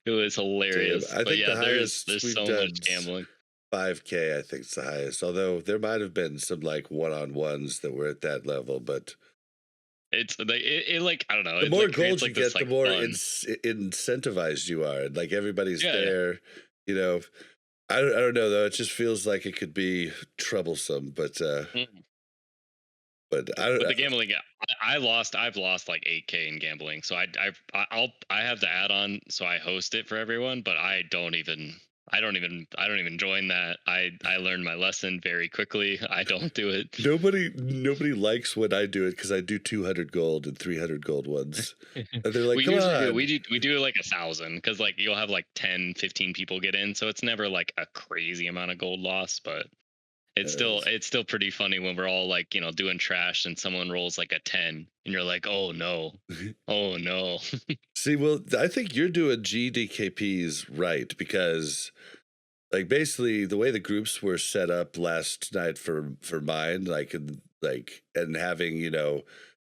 B: It was
A: Damn,
B: hilarious.
A: I
B: But
A: think the
B: yeah,
A: highest
B: there's
A: we've
B: so much
A: done
B: gambling.
A: 5K. I think it's the highest. Although there might have been some like one-on-ones that were at that level, but
B: It's like it like, I don't know.
A: the
B: It
A: more
B: like creates
A: gold you
B: like this
A: get, the
B: like
A: more
B: fun.
A: incentivized you are. And like everybody's
B: Yeah, yeah.
A: there, you know. I don't know though. It just feels like it could be troublesome,
B: Mhm.
A: but I don't.
B: But the gambling, yeah, I've lost like 8K in gambling. So I have the add-on, so I host it for everyone. But I don't even join that. I learned my lesson very quickly. I don't do it.
A: Nobody likes when I do it because I do 200 gold and 300 gold ones, and they're like,
B: We
A: "Come
B: usually do.
A: on."
B: We do like 1,000, because like you'll have like 10, 15 people get in, so it's never like a crazy amount of gold loss, but
A: Uh,
B: it's still pretty funny when we're all like, doing trash and someone rolls like a 10, and you're like, oh no, oh no.
A: See, well, I think you're doing GDKPs right because, like, basically the way the groups were set up last night for mine, and having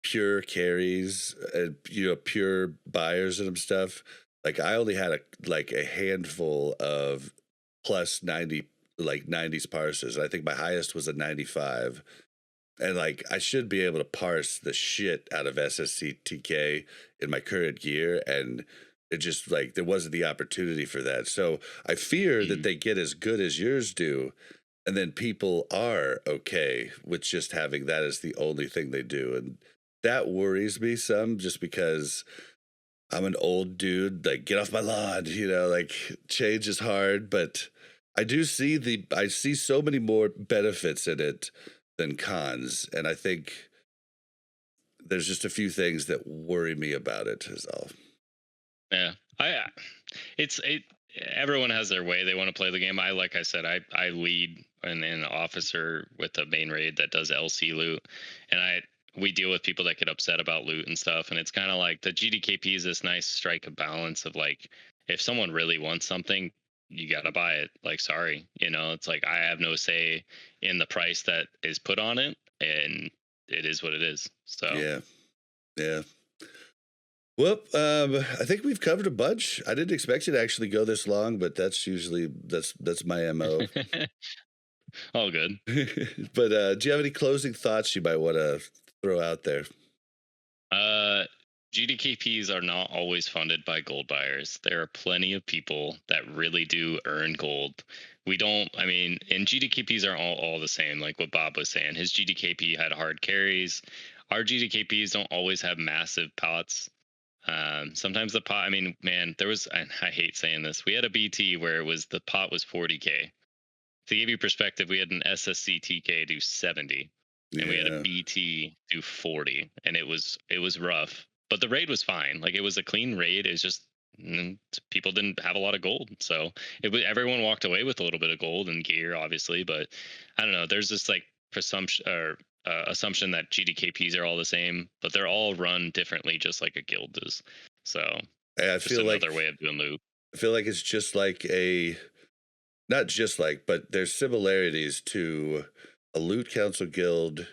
A: pure carries and pure buyers and stuff. Like, I only had a handful of plus 90 like 90s parses. I think my highest was a 95. And like I should be able to parse the shit out of SSCTK in my current gear, and it just like there wasn't the opportunity for that. So I fear that
B: Mm.
A: they get as good as yours do, and then people are okay with just having that as the only thing they do. And that worries me some just because I'm an old dude, like get off my lawn, like change is hard, but I see so many more benefits in it than cons, and I think there's just a few things that worry me about it is all.
B: Yeah, it's it. Everyone has their way they want to play the game. Like I said, I lead an officer with a main raid that does LC loot, and we deal with people that get upset about loot and stuff. And it's kind of like the GDKP is this nice strike of balance of like, if someone really wants something, you gotta buy it. Like, sorry, it's like I have no say in the price that is put on it, and it is what it is. So
A: Yeah, yeah. Well, I think we've covered a bunch. I didn't expect you to actually go this long, but that's my mo.
B: all good.
A: But do you have any closing thoughts you might want to throw out there?
B: Uh, GDKPs are not always funded by gold buyers. There are plenty of people that really do earn gold. We don't, I mean, and GDKPs are all the same, like what Bob was saying. His GDKP had hard carries. Our GDKPs don't always have massive pots. Sometimes the pot, I mean, man, there was, and I hate saying this, we had a BT where it was the pot was 40K. To give you perspective, we had an SSC TK do 70 and we had a
A: Yeah.
B: BT do 40, and it was rough. But the raid was fine. Like, it was a clean raid. It was just people didn't have a lot of gold, so everyone walked away with a little bit of gold and gear, obviously. But I don't know. There's this like presumption or assumption that GDKPs are all the same, but they're all run differently, just like a guild is. So
A: I
B: just
A: feel like
B: another way of doing loot.
A: it's just like a not just like, but there's similarities to a loot council guild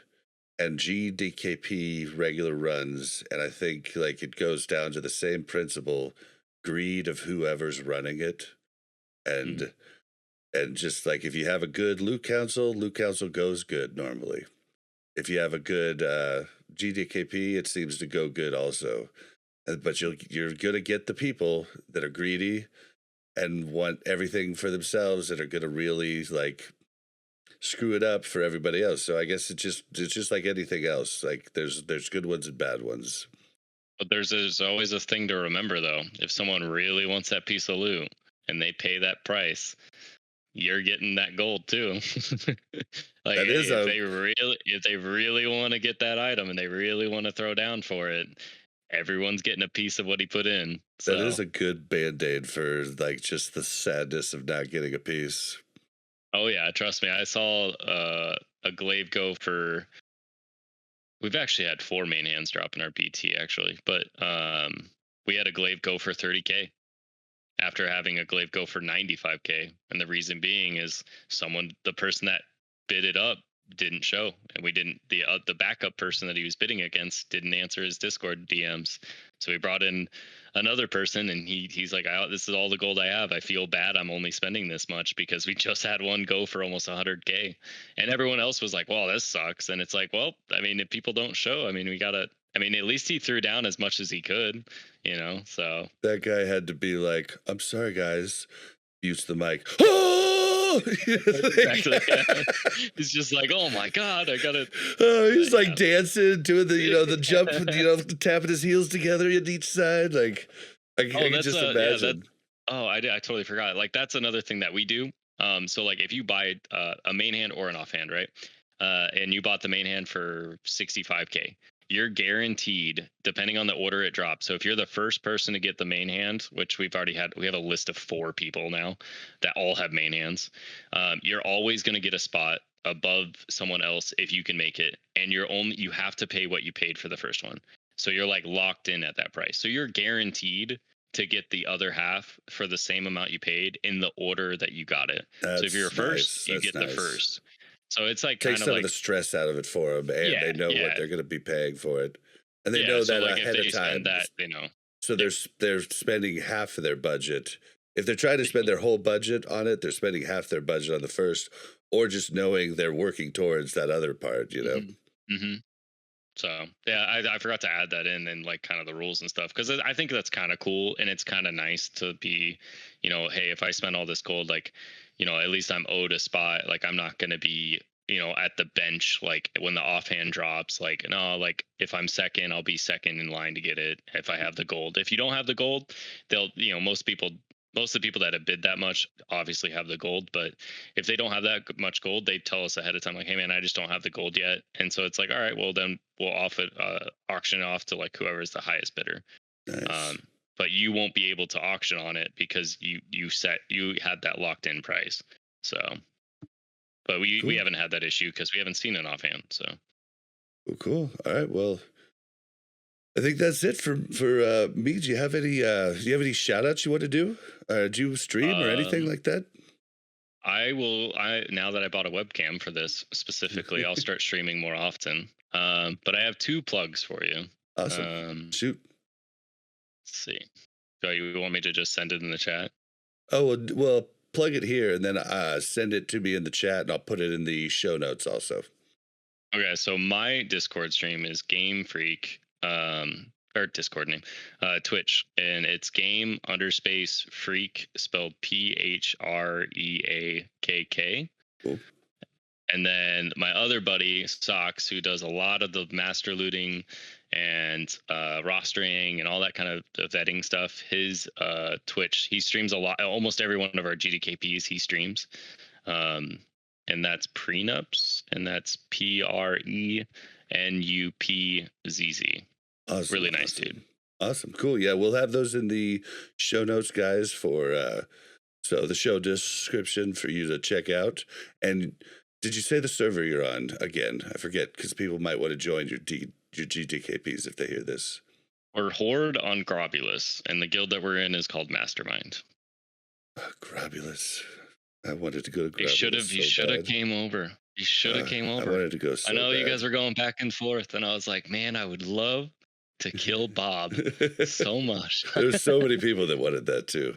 A: and GDKP regular runs, and I think like it goes down to the same principle, greed of whoever's running it, and
B: Mhm.
A: and just like if you have a good loot council goes good normally. If you have a good GDKP, it seems to go good also. But you're gonna get the people that are greedy and want everything for themselves that are gonna really like screw it up for everybody else. So I guess it's just like anything else. Like there's good ones and bad ones.
B: But there's always a thing to remember, though. If someone really wants that piece of loot and they pay that price, you're getting that gold too. Like,
A: That is a
B: if they really want to get that item and they really want to throw down for it, everyone's getting a piece of what he put in.
A: that is
B: So,
A: a good band-aid for like just the sadness of not getting a piece.
B: oh yeah, trust me. I saw a glaive go for. We've actually had 4 main hands drop in our BT actually, but we had a glaive go for 30K after having a glaive go for 95K, and the reason being is the person that bid it up didn't show, and we didn't the backup person that he was bidding against didn't answer his Discord DMs. So we brought in another person, and he's like, this is all the gold I have. I feel bad I'm only spending this much because we just had one go for almost 100K, and everyone else was like, well, this sucks. And it's like, well, I mean, if people don't show, I mean, we gotta, I mean, at least he threw down as much as he could, so.
A: That guy had to be like, I'm sorry guys, mutes the mic. Oh!
B: Exactly. Yeah. It's just like, oh my god, I gotta.
A: Oh, he's
B: But
A: like
B: yeah.
A: dancing, doing the the jump, tapping his heels together at each side. Like I
B: Oh,
A: can
B: that's
A: just
B: yeah, that.
A: imagine.
B: Oh, I totally forgot. Like, that's another thing that we do. So like, if you buy a main hand or an offhand, right? And you bought the main hand for 65K, you're guaranteed, depending on the order it drops. So if you're the first person to get the main hand, which we have a list of 4 people now that all have main hands. You're always going to get a spot above someone else if you can make it, and you have to pay what you paid for the first one. So you're like locked in at that price. So you're guaranteed to get the other half for the same amount you paid in the order that you got it. So if you're
A: That's
B: first,
A: nice.
B: you
A: That's
B: get the
A: nice.
B: first. So it's like
A: Take
B: kind of
A: some of
B: like,
A: the stress out of it for them, and
B: yeah,
A: they know what
B: yeah,
A: they're going to be paying for it, and they
B: yeah.
A: know
B: So
A: that
B: like, if
A: ahead of
B: they spend
A: time.
B: that,
A: So
B: yep.
A: they're spending half of their budget. If they're trying to spend their whole budget on it, they're spending half their budget on the first, or just knowing they're working towards that other part.
B: Mm-hmm. So yeah, I forgot to add that in and like kind of the rules and stuff, because I think that's kind of cool, and it's kind of nice to be, hey, if I spend all this gold, like, at least I'm owed a spot. Like, I'm not going to be, at the bench like when the offhand drops. Like, no, like if I'm second, I'll be second in line to get it if I have the gold. If you don't have the gold, they'll, most of the people that have bid that much obviously have the gold, but if they don't have that much gold, they tell us ahead of time, like, hey man, I just don't have the gold yet. And so it's like, all right, well then we'll auction it off to like whoever's the highest bidder.
A: Nice.
B: Um, but you won't be able to auction on it because you had that locked in price. So, but we
A: Cool.
B: haven't had that issue because we haven't seen an offhand. So
A: Cool. All right. Well, I think that's it for me. Do you have any shout outs you want to do? Do you stream or anything
B: um,
A: like that?
B: I now that I bought a webcam for this specifically, I'll start streaming more often. But I have 2 plugs for you.
A: Awesome. Shoot.
B: Let's see. So you want me to just send it in the chat?
A: Oh well, plug it here and then send it to me in the chat, and I'll put it in the show notes also.
B: Okay, so my Discord stream is Gamefreakk. or Discord name, Twitch, and it's game underspace freak, spelled Phreakk.
A: Cool.
B: And then my other buddy Socks, who does a lot of the master looting and rostering and all that kind of vetting stuff. His Twitch, he streams a lot. Almost every one of our GDKPs he streams, and that's Prenups, and that's PRENUPZZ.
A: Awesome.
B: Really nice dude.
A: Awesome. Cool. Yeah, we'll have those in the show notes, guys, for so the show description for you to check out. And did you say the server you're on again? I forget, because people might want to join your GDKPs if they hear this.
B: We're Horde on Grobulus, and the guild that we're in is called Mastermind.
A: Grobulus. I wanted to go to
B: Grobulus. You should have came over. You should have came over.
A: I wanted to go so
B: I know
A: bad.
B: you guys were going back and forth, and I was like, man, I would love to kill Bob so much.
A: There's so many people that wanted that too.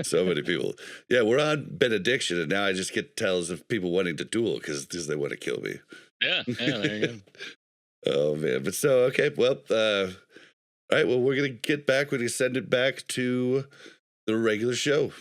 A: So many people. Yeah, we're on Benediction, and now I just get tells of people wanting to duel because they want to kill me.
B: Yeah, there you go.
A: Oh man, but so okay, well, all right, well, we're gonna get back. We're gonna send it back to the regular show.